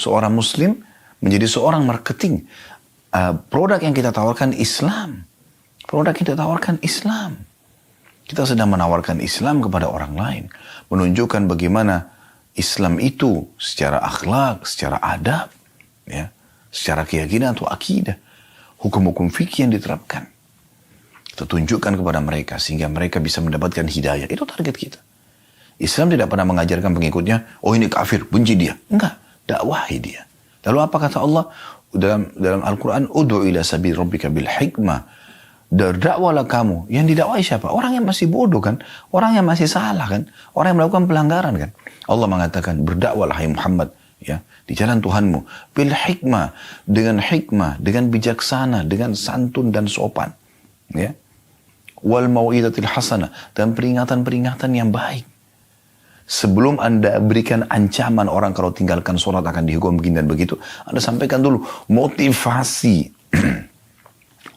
seorang muslim menjadi seorang marketing. Produk yang kita tawarkan Islam. Produk kita tawarkan Islam. Kita sedang menawarkan Islam kepada orang lain. Menunjukkan bagaimana Islam itu secara akhlak, secara adab, ya, secara keyakinan atau akidah. Hukum-hukum fikih yang diterapkan. Kita tunjukkan kepada mereka sehingga mereka bisa mendapatkan hidayah. Itu target kita. Islam tidak pernah mengajarkan pengikutnya, oh ini kafir, benci dia. Enggak, dakwahi dia. Lalu apa kata Allah dalam Al-Quran? Ud'u ila sabil rabbika bil hikmah. Dakwalah kamu. Yang didakwai siapa? Orang yang masih bodoh kan? Orang yang masih salah kan? Orang yang melakukan pelanggaran kan? Allah mengatakan, berdakwalah hai Muhammad, ya, di jalan Tuhanmu. Bil hikmah, dengan bijaksana, dengan santun dan sopan. Ya. Wal mau'izatil hasanah, dan peringatan-peringatan yang baik. Sebelum Anda berikan ancaman orang kalau tinggalkan sholat akan dihukum begini dan begitu, Anda sampaikan dulu motivasi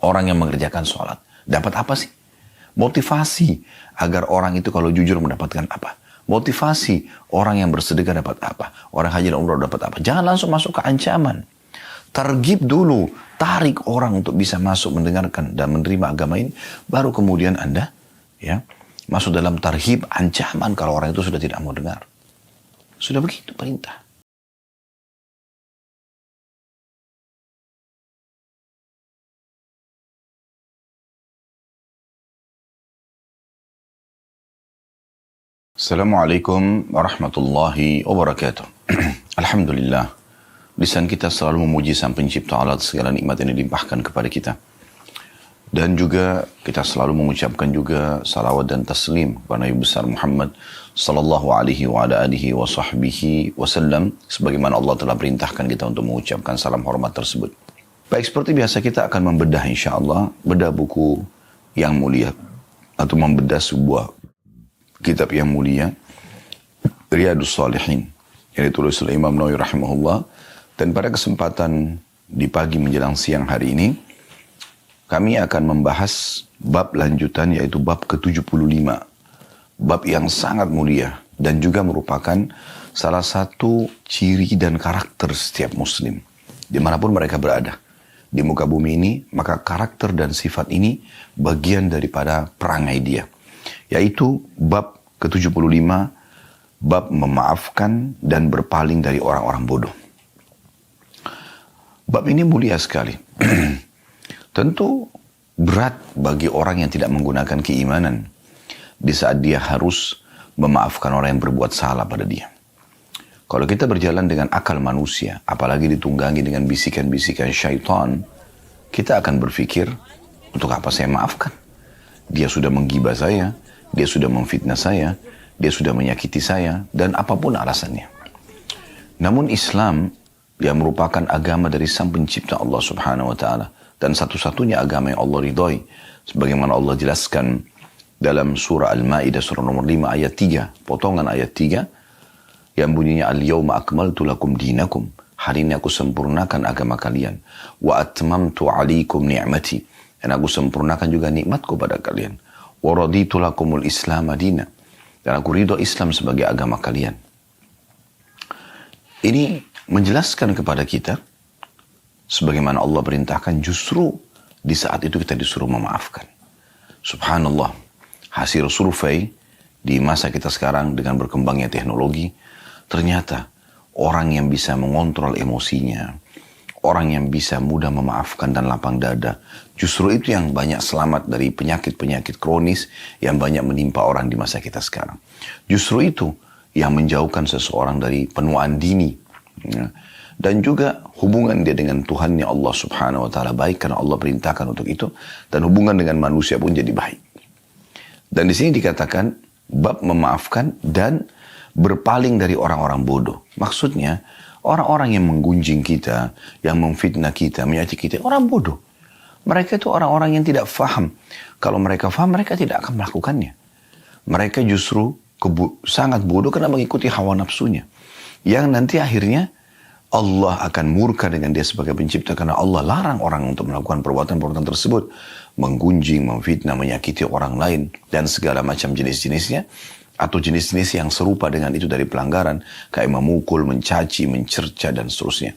orang yang mengerjakan sholat. Dapat apa sih? Motivasi agar orang itu kalau jujur mendapatkan apa? Motivasi orang yang bersedekah dapat apa? Orang haji dan umrah dapat apa? Jangan langsung masuk ke ancaman. Targib dulu, tarik orang untuk bisa masuk mendengarkan dan menerima agama ini, baru kemudian Anda, ya, masuk dalam tarhib, ancaman kalau orang itu sudah tidak mau dengar. Sudah begitu perintah. Assalamualaikum warahmatullahi wabarakatuh. Alhamdulillah. Lisan kita selalu memuji Sang Pencipta Allah atas segala nikmat yang dilimpahkan kepada kita. Dan juga kita selalu mengucapkan juga salawat dan taslim kepada Nabi besar Muhammad sallallahu alaihi wa ala alihi wa sahbihi wasallam, sebagaimana Allah telah perintahkan kita untuk mengucapkan salam hormat tersebut. Baik, seperti biasa kita akan membedah insyaallah, bedah buku yang mulia atau membedah sebuah kitab yang mulia, Riyadhus Shalihin, yang ditulis oleh Imam Nawawi rahimahullah. Dan pada kesempatan di pagi menjelang siang hari ini, kami akan membahas bab lanjutan, yaitu bab ke-75. Bab yang sangat mulia dan juga merupakan salah satu ciri dan karakter setiap muslim. Dimanapun mereka berada di muka bumi ini, maka karakter dan sifat ini bagian daripada perangai dia. Yaitu bab ke-75, bab memaafkan dan berpaling dari orang-orang bodoh. Bab ini mulia sekali. Tentu berat bagi orang yang tidak menggunakan keimanan di saat dia harus memaafkan orang yang berbuat salah pada dia. Kalau kita berjalan dengan akal manusia, apalagi ditunggangi dengan bisikan-bisikan syaitan, kita akan berpikir, untuk apa saya maafkan? Dia sudah menggibah saya, dia sudah memfitnah saya, dia sudah menyakiti saya, dan apapun alasannya. Namun Islam yang merupakan agama dari Sang Pencipta Allah Subhanahu wa Ta'ala, dan satu-satunya agama yang Allah ridhoi, sebagaimana Allah jelaskan dalam surah Al-Maidah surah nomor 5 ayat 3, potongan ayat 3 yang bunyinya, al-yawma akmaltu lakum dinakum, hari ini aku sempurnakan agama kalian, wa atmamtu alaikum ni'mati, dan aku sempurnakan juga nikmatku pada kalian, wa raditu lakumul islam madina, dan aku ridho Islam sebagai agama kalian. Ini menjelaskan kepada kita sebagaimana Allah perintahkan, justru di saat itu kita disuruh memaafkan. Subhanallah, hasil survei di masa kita sekarang dengan berkembangnya teknologi, ternyata orang yang bisa mengontrol emosinya, orang yang bisa mudah memaafkan dan lapang dada, justru itu yang banyak selamat dari penyakit-penyakit kronis yang banyak menimpa orang di masa kita sekarang. Justru itu yang menjauhkan seseorang dari penuaan dini. Ya. Dan juga hubungan dia dengan Tuhannya Allah Subhanahu wa Ta'ala baik karena Allah perintahkan untuk itu, dan hubungan dengan manusia pun jadi baik. Dan di sini dikatakan bab memaafkan dan berpaling dari orang-orang bodoh. Maksudnya orang-orang yang menggunjing kita, yang memfitnah kita, menyakiti kita, orang bodoh. Mereka itu orang-orang yang tidak faham. Kalau mereka faham, mereka tidak akan melakukannya. Mereka justru sangat bodoh karena mengikuti hawa nafsunya, yang nanti akhirnya Allah akan murka dengan dia sebagai pencipta, karena Allah larang orang untuk melakukan perbuatan-perbuatan tersebut. Menggunjing, memfitnah, menyakiti orang lain, dan segala macam jenis-jenisnya atau jenis-jenis yang serupa dengan itu dari pelanggaran, kayak memukul, mencaci, mencerca, dan seterusnya.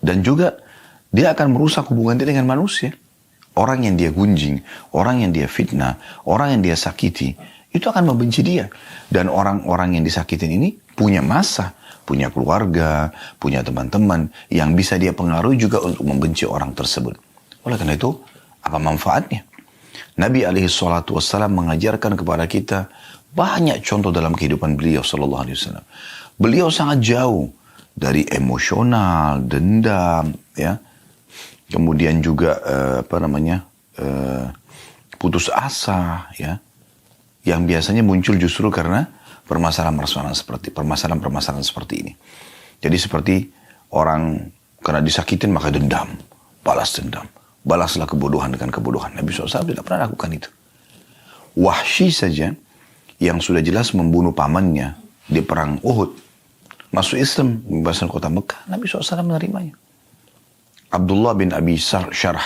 Dan juga dia akan merusak hubungan dia dengan manusia. Orang yang dia gunjing, orang yang dia fitnah, orang yang dia sakiti, itu akan membenci dia. Dan orang-orang yang disakitin ini punya masa, punya keluarga, punya teman-teman yang bisa dia pengaruhi juga untuk membenci orang tersebut. Oleh karena itu, apa manfaatnya? Nabi SAW mengajarkan kepada kita banyak contoh dalam kehidupan beliau SAW. Beliau sangat jauh dari emosional, dendam, ya. Kemudian juga putus asa, ya, yang biasanya muncul justru karena permasalahan-permasalahan seperti ini. Jadi seperti orang karena disakitin maka dendam, balas dendam. Balaslah kebodohan dengan kebodohan. Nabi SAW tidak pernah lakukan itu. Wahsy saja yang sudah jelas membunuh pamannya di perang Uhud, masuk Islam, membebaskan kota Mekah, Nabi SAW menerimanya. Abdullah bin Abi Syarh,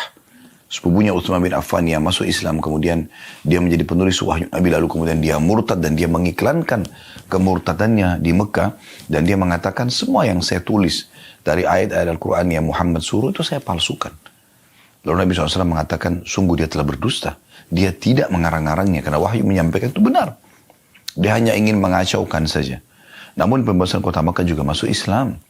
sepupunya Utsman bin Affan yang masuk Islam, kemudian dia menjadi penulis wahyu Nabi, lalu kemudian dia murtad dan dia mengiklankan kemurtadannya di Mekah, dan dia mengatakan semua yang saya tulis dari ayat-ayat Al-Quran yang Muhammad suruh itu saya palsukan. Lalu Nabi SAW mengatakan, sungguh dia telah berdusta. Dia tidak mengarang-arangnya karena wahyu menyampaikan itu benar. Dia hanya ingin mengacaukan saja. Namun pembebasan kota Mekah juga masuk Islam.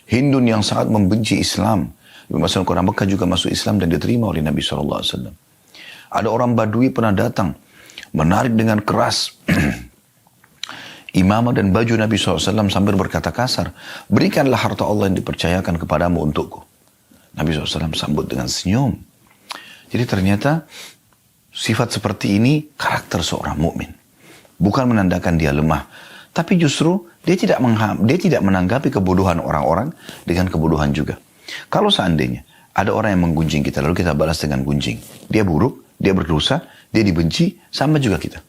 Hindun yang sangat membenci Islam, pembebasan kota Mekah juga masuk Islam dan diterima oleh Nabi SAW. Ada orang Badui pernah datang, menarik dengan keras imamah dan baju Nabi SAW sambil berkata kasar, berikanlah harta Allah yang dipercayakan kepadamu untukku. Nabi SAW sambut dengan senyum. Jadi ternyata sifat seperti ini karakter seorang mukmin. Bukan menandakan dia lemah, tapi justru dia tidak menanggapi kebodohan orang-orang dengan kebodohan juga. Kalau seandainya ada orang yang menggunjing kita, lalu kita balas dengan gunjing, dia buruk, dia berdosa, dia dibenci, sama juga kita.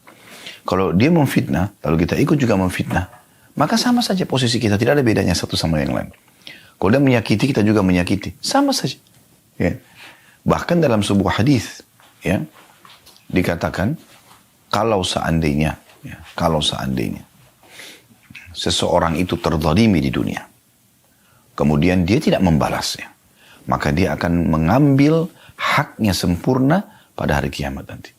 Kalau dia memfitnah, lalu kita ikut juga memfitnah, maka sama saja posisi kita, tidak ada bedanya satu sama yang lain. Kalau dia menyakiti, kita juga menyakiti. Sama saja. Ya. Bahkan dalam sebuah hadis, ya, dikatakan, kalau seandainya seseorang itu terzalimi di dunia, kemudian dia tidak membalasnya, maka dia akan mengambil haknya sempurna pada hari kiamat nanti.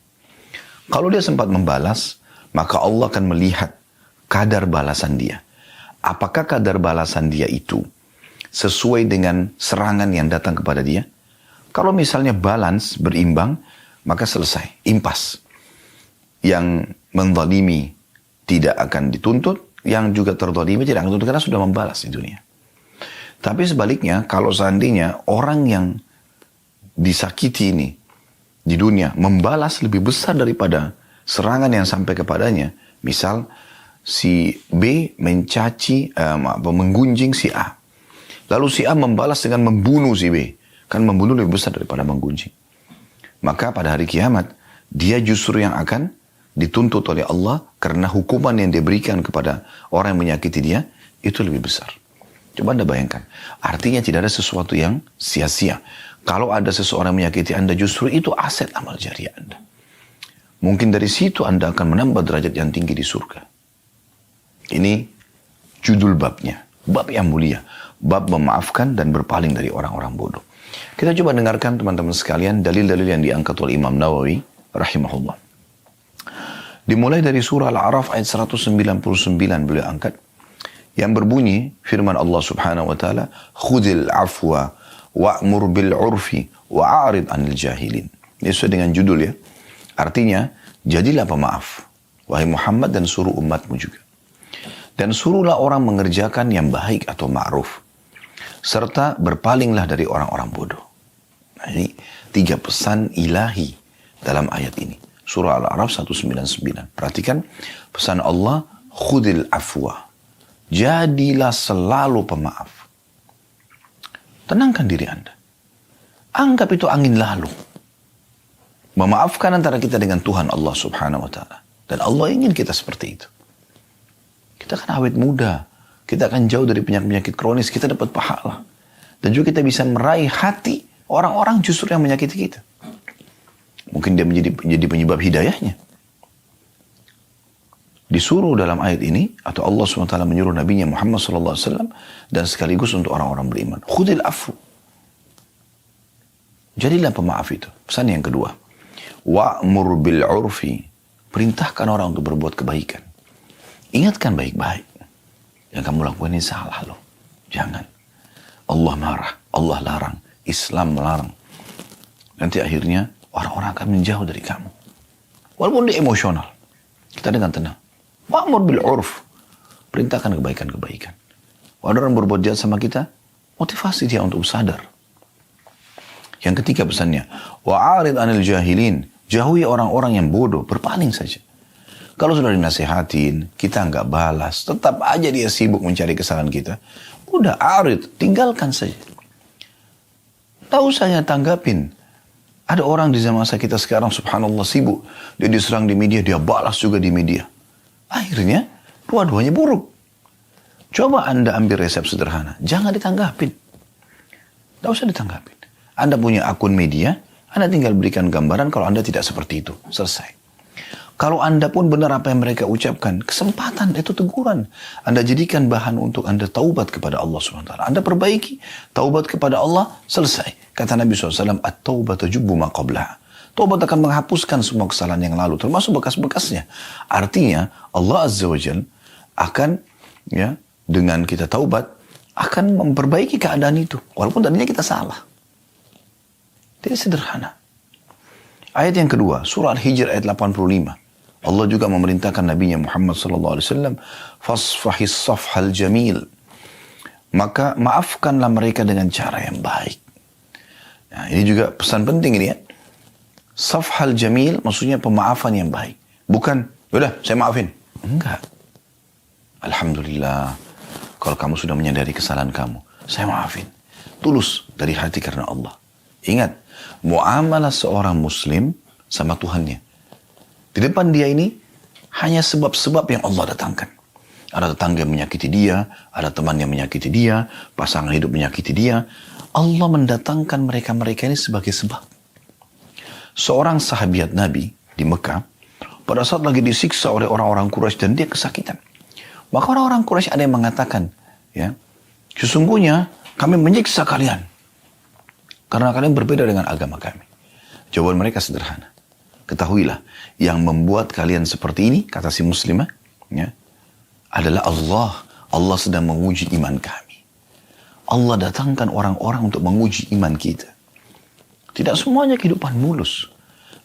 Kalau dia sempat membalas, maka Allah akan melihat kadar balasan dia. Apakah kadar balasan dia itu sesuai dengan serangan yang datang kepada dia? Kalau misalnya balance, berimbang, maka selesai, impas. Yang menzalimi tidak akan dituntut, yang juga terzalimi tidak akan dituntut karena sudah membalas di dunia. Tapi sebaliknya, kalau seandainya orang yang disakiti ini di dunia membalas lebih besar daripada serangan yang sampai kepadanya, misal si B menggunjing si A, lalu si A membalas dengan membunuh si B. Kan membunuh lebih besar daripada menggunjing. Maka pada hari kiamat, dia justru yang akan dituntut oleh Allah karena hukuman yang dia berikan kepada orang yang menyakiti dia, itu lebih besar. Coba Anda bayangkan. Artinya tidak ada sesuatu yang sia-sia. Kalau ada seseorang yang menyakiti Anda, justru itu aset amal jariah Anda. Mungkin dari situ Anda akan menambah derajat yang tinggi di surga. Ini judul babnya. Bab yang mulia. Bab memaafkan dan berpaling dari orang-orang bodoh. Kita coba dengarkan teman-teman sekalian dalil-dalil yang diangkat oleh Imam Nawawi rahimahullah. Dimulai dari surah Al-A'raf ayat 199 beliau angkat. Yang berbunyi firman Allah subhanahu wa ta'ala, khudil afwa wa'mur bil urfi wa'arid anil jahilin. Ini sesuai dengan judul ya. Artinya, jadilah pemaaf, wahai Muhammad, dan suruh umatmu juga. Dan suruhlah orang mengerjakan yang baik atau ma'ruf. Serta berpalinglah dari orang-orang bodoh. Nah, ini 3 pesan ilahi dalam ayat ini. Surah Al-A'raf 199. Perhatikan pesan Allah, khudil afwa. Jadilah selalu pemaaf. Tenangkan diri Anda. Anggap itu angin lalu. Memaafkan antara kita dengan Tuhan Allah subhanahu wa ta'ala. Dan Allah ingin kita seperti itu. Kita kan awet muda. Kita akan jauh dari penyakit-penyakit kronis. Kita dapat pahala. Dan juga kita bisa meraih hati orang-orang justru yang menyakiti kita. Mungkin dia menjadi penyebab hidayahnya. disuruh dalam ayat ini, atau Allah SWT menyuruh Nabinya Muhammad SAW, dan sekaligus untuk orang-orang beriman. Khudil afu. Jadilah pemaaf itu. Pesan yang kedua. Wa'mur bil urfi. Perintahkan orang untuk berbuat kebaikan. Ingatkan baik-baik. Yang kamu lakukan ini salah loh. Jangan. Allah marah. Allah larang. Islam melarang. Nanti akhirnya orang-orang akan menjauh dari kamu. Walaupun dia emosional. Kita dengan tenang. Wa'mur bil urf. Perintahkan kebaikan-kebaikan. Kalau orang berbuat jahat sama kita, motivasi dia untuk sadar. Yang ketiga pesannya, wa'arid anil jahilin. Jauhi orang-orang yang bodoh, berpaling saja. Kalau sudah dinasihatin, kita nggak balas, tetap aja dia sibuk mencari kesalahan kita. Udah arid, tinggalkan saja. Tak usah ya tanggapin. Ada orang di zaman masa kita sekarang, subhanallah, sibuk. Dia diserang di media, dia balas juga di media. Akhirnya, dua-duanya buruk. Coba Anda ambil resep sederhana. Jangan ditanggapin. Tak usah ditanggapin. Anda punya akun media, Anda tinggal berikan gambaran kalau Anda tidak seperti itu. Selesai. Kalau Anda pun benar apa yang mereka ucapkan, kesempatan itu teguran. Anda jadikan bahan untuk Anda taubat kepada Allah SWT. Anda perbaiki, taubat kepada Allah, selesai. Kata Nabi SAW, at-taubatu jubbu ma qablaha. Taubat akan menghapuskan semua kesalahan yang lalu, termasuk bekas-bekasnya. Artinya, Allah Azza wa Jal akan, ya, dengan kita taubat, akan memperbaiki keadaan itu. Walaupun tadinya kita salah. Jadi sederhana. Ayat yang kedua, surah Al-Hijr ayat 85. Allah juga memerintahkan Nabinya Muhammad SAW, fasfahis safhal jamil. Maka maafkanlah mereka dengan cara yang baik. Nah, ini juga pesan penting ini ya. Safhal jamil maksudnya pemaafan yang baik. Bukan, udah saya maafin. Enggak. Alhamdulillah. Kalau kamu sudah menyadari kesalahan kamu, saya maafin. Tulus dari hati karena Allah. Ingat, muamalah seorang muslim sama Tuhannya. Di depan dia ini hanya sebab-sebab yang Allah datangkan. Ada tetangga yang menyakiti dia, ada teman yang menyakiti dia, pasangan hidup menyakiti dia. Allah mendatangkan mereka-mereka ini sebagai sebab. Seorang sahabat Nabi di Mekah, pada saat lagi disiksa oleh orang-orang Quraisy dan dia kesakitan. Maka orang-orang Quraisy ada yang mengatakan, ya, sesungguhnya kami menyiksa kalian karena kalian berbeda dengan agama kami. Jawaban mereka sederhana. Ketahuilah, yang membuat kalian seperti ini, kata si muslimah, ya, adalah Allah. Allah sedang menguji iman kami. Allah datangkan orang-orang untuk menguji iman kita. Tidak semuanya kehidupan mulus.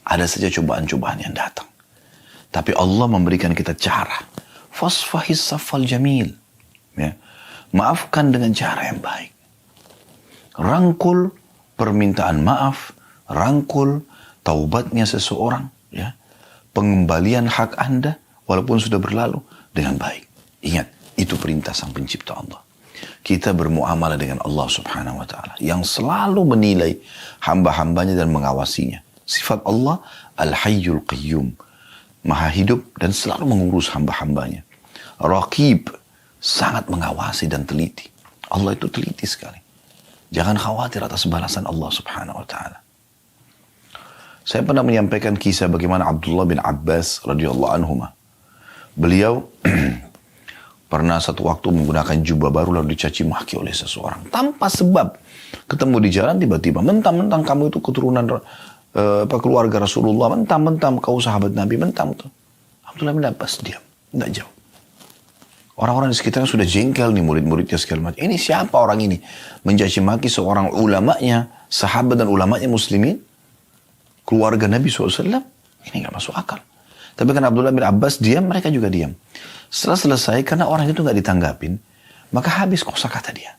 Ada saja cobaan-cobaan yang datang. Tapi Allah memberikan kita cara. Fasfahis safal jamil. Ya. Maafkan dengan cara yang baik. Rangkul permintaan maaf. Rangkul taubatnya seseorang. Ya. Pengembalian hak Anda walaupun sudah berlalu dengan baik. Ingat, itu perintah Sang Pencipta Allah. Kita bermuamalah dengan Allah Subhanahu wa Ta'ala yang selalu menilai hamba-hambanya dan mengawasinya. Sifat Allah Al-Hayyul Qayyum, Maha hidup dan selalu mengurus hamba-hambanya. Raqib, sangat mengawasi dan teliti. Allah itu teliti sekali. Jangan khawatir atas balasan Allah Subhanahu wa Ta'ala. Saya pernah menyampaikan kisah bagaimana Abdullah bin Abbas radhiyallahu anhuma. Beliau pernah satu waktu menggunakan jubah baru lalu dicaci maki oleh seseorang. Tanpa sebab. Ketemu di jalan tiba-tiba. Mentang-mentang kamu itu keturunan keluarga Rasulullah. Mentang-mentang kau sahabat Nabi. Mentang-mentang. Abdullah bin Abbas diam. Tidak jauh. Orang-orang di sekitarnya sudah jengkel nih murid-muridnya segala macam. Ini siapa orang ini? Mencaci maki seorang ulamanya. Sahabat dan ulamanya muslimin. Keluarga Nabi SAW. Ini gak masuk akal. Tapi karena Abdullah bin Abbas diam, mereka juga diam. Setelah selesai, karena orang itu nggak ditanggapin, maka habis kosakata dia.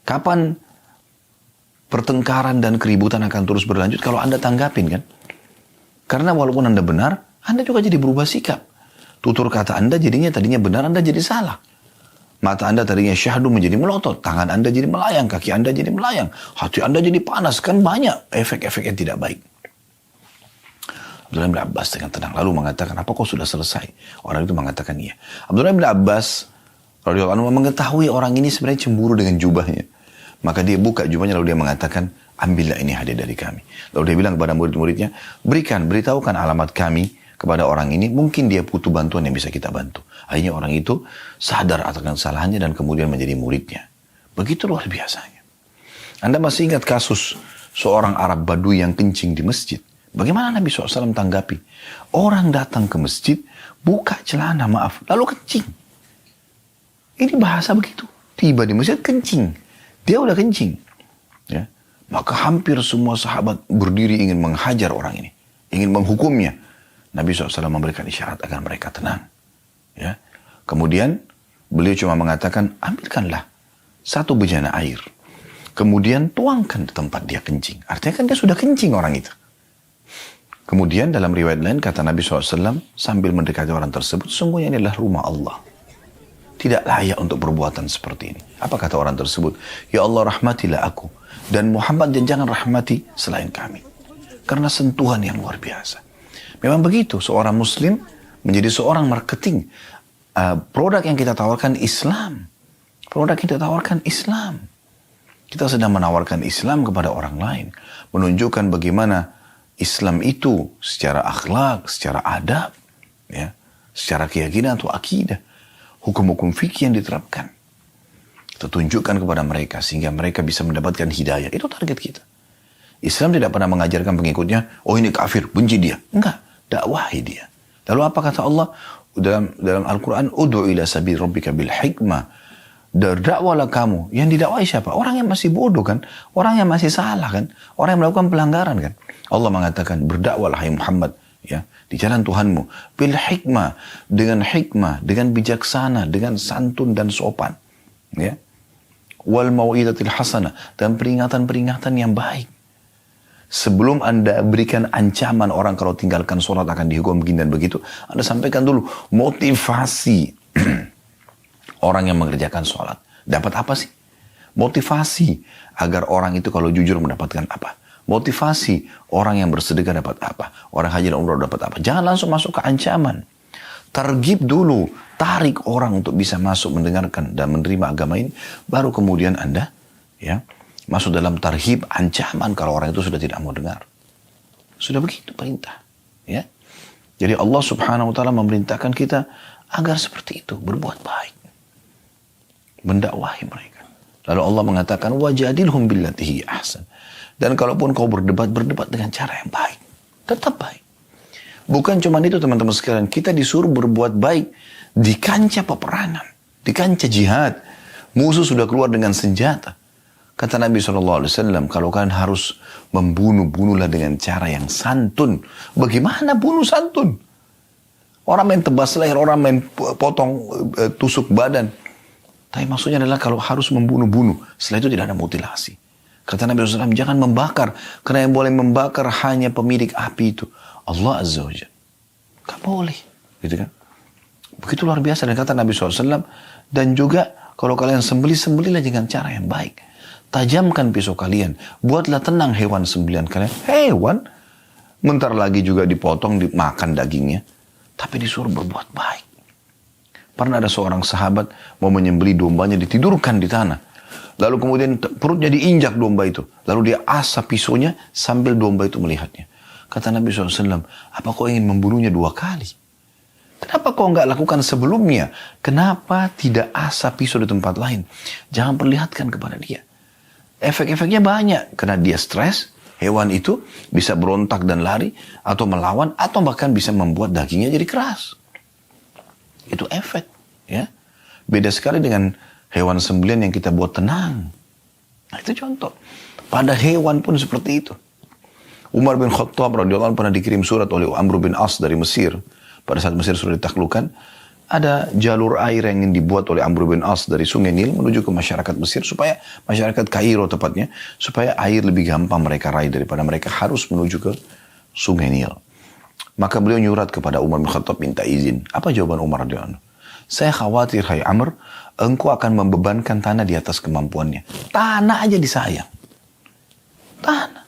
Kapan pertengkaran dan keributan akan terus berlanjut kalau Anda tanggapin kan? Karena walaupun Anda benar, Anda juga jadi berubah sikap. Tutur kata Anda jadinya tadinya benar, Anda jadi salah. Mata Anda tadinya syahdu menjadi melotot, tangan Anda jadi melayang, kaki Anda jadi melayang, hati Anda jadi panas, kan banyak efek-efek yang tidak baik. Abdullah bin Abbas dengan tenang lalu mengatakan, apa kau sudah selesai? Orang itu mengatakan iya. Abdullah bin Abbas radhiyallahu anhu mengetahui orang ini sebenarnya cemburu dengan jubahnya. Maka dia buka jubahnya lalu dia mengatakan, ambillah ini hadiah dari kami. Lalu dia bilang kepada murid-muridnya, beritahukan alamat kami kepada orang ini, mungkin dia butuh bantuan yang bisa kita bantu. Akhirnya orang itu sadar akan kesalahannya dan kemudian menjadi muridnya. Begitu luar biasanya. Anda masih ingat kasus seorang Arab Badui yang kencing di masjid? Bagaimana Nabi SAW tanggapi? Orang datang ke masjid, buka celana, lalu kencing. Ini bahasa begitu. Tiba di masjid kencing. Dia udah kencing. Ya. Maka hampir semua sahabat berdiri ingin menghajar orang ini. Ingin menghukumnya. Nabi SAW memberikan isyarat agar mereka tenang. Ya. Kemudian beliau cuma mengatakan, ambilkanlah satu bejana air. Kemudian tuangkan di tempat dia kencing. Artinya kan dia sudah kencing orang itu. Kemudian dalam riwayat lain kata Nabi SAW sambil mendekati orang tersebut, sungguhnya ini adalah rumah Allah. Tidak layak untuk perbuatan seperti ini. Apa kata orang tersebut? Ya Allah, rahmatilah aku. Dan Muhammad, dan jangan rahmati selain kami. Karena sentuhan yang luar biasa. Memang begitu, seorang muslim menjadi seorang marketing. Produk yang kita tawarkan Islam. Produk yang kita tawarkan Islam. Kita sedang menawarkan Islam kepada orang lain. Menunjukkan bagaimana Islam itu secara akhlak, secara adab, ya, secara keyakinan atau akidah. Hukum-hukum fikih yang diterapkan. Kita tunjukkan kepada mereka sehingga mereka bisa mendapatkan hidayah. Itu target kita. Islam tidak pernah mengajarkan pengikutnya, oh ini kafir, benci dia. Enggak, dakwahi dia. Lalu apa kata Allah dalam Al-Quran? Ud'u ila sabil rabbika bil hikmah. Dakwalah kamu. Yang didakwahi siapa? Orang yang masih bodoh kan? Orang yang masih salah kan? Orang yang melakukan pelanggaran kan? Allah mengatakan, berdakwalah hai Muhammad. Ya, di jalan Tuhanmu, bil hikmah, dengan bijaksana, dengan santun dan sopan, ya, wal mau'izatil hasanah, dan peringatan-peringatan yang baik. Sebelum Anda berikan ancaman orang kalau tinggalkan sholat akan dihukum begini dan begitu, Anda sampaikan dulu motivasi orang yang mengerjakan sholat. Dapat apa sih? Motivasi agar orang itu kalau jujur mendapatkan apa? Motivasi orang yang bersedekah dapat apa? Orang haji dan umrah dapat apa? Jangan langsung masuk ke ancaman. Targib dulu. Tarik orang untuk bisa masuk mendengarkan dan menerima agama ini. Baru kemudian Anda ya masuk dalam tarhib ancaman kalau orang itu sudah tidak mau dengar. Sudah begitu perintah. Ya. Jadi Allah Subhanahu wa ta'ala memerintahkan kita agar seperti itu. Berbuat baik. Mendakwahi mereka. Lalu Allah mengatakan wajadilhum billatihi ahsan. Dan kalaupun kau berdebat dengan cara yang baik. Tetap baik. Bukan cuma itu teman-teman sekalian. Kita disuruh berbuat baik di kancah peperangan. Di kancah jihad. Musuh sudah keluar dengan senjata. Kata Nabi SAW, kalau kalian harus bunuhlah dengan cara yang santun. Bagaimana bunuh santun? Orang main tebas leher, orang main potong, tusuk badan. Tapi maksudnya adalah kalau harus membunuh. Setelah itu tidak ada mutilasi. Kata Nabi SAW, jangan membakar. Karena yang boleh membakar hanya pemilik api itu. Allah Azza wa Jalla. Gak boleh. Gitu kan? Begitu luar biasa. Dan kata Nabi SAW, dan juga kalau kalian sembelihlah dengan cara yang baik. Tajamkan pisau kalian. Buatlah tenang hewan sembelihan kalian. Hewan. Bentar lagi juga dipotong, dimakan dagingnya. Tapi disuruh berbuat baik. Pernah ada seorang sahabat mau menyembelih dombanya, ditidurkan di tanah. Lalu kemudian perutnya diinjak domba itu. Lalu dia asap pisaunya sambil domba itu melihatnya. Kata Nabi SAW, apa kau ingin membunuhnya 2 kali? Kenapa kau enggak lakukan sebelumnya? Kenapa tidak asap pisau di tempat lain? Jangan perlihatkan kepada dia. Efek-efeknya banyak. Karena dia stres, hewan itu bisa berontak dan lari, atau melawan, atau bahkan bisa membuat dagingnya jadi keras. Itu efek. Ya. Beda sekali dengan hewan sembelihan yang kita buat tenang. Nah, itu contoh. Pada hewan pun seperti itu. Umar bin Khattab radhiyallahu anhu pernah dikirim surat oleh Amr bin As dari Mesir. Pada saat Mesir sudah ditaklukkan, ada jalur air yang ingin dibuat oleh Amr bin As dari Sungai Nil menuju ke masyarakat Mesir, supaya masyarakat Kairo tepatnya, supaya air lebih gampang mereka raih daripada mereka harus menuju ke Sungai Nil. Maka beliau nyurat kepada Umar bin Khattab minta izin. Apa jawaban Umar radhiyallahu anhu? Saya khawatir, hai Amr, engkau akan membebankan tanah di atas kemampuannya. Tanah aja disayang. Tanah.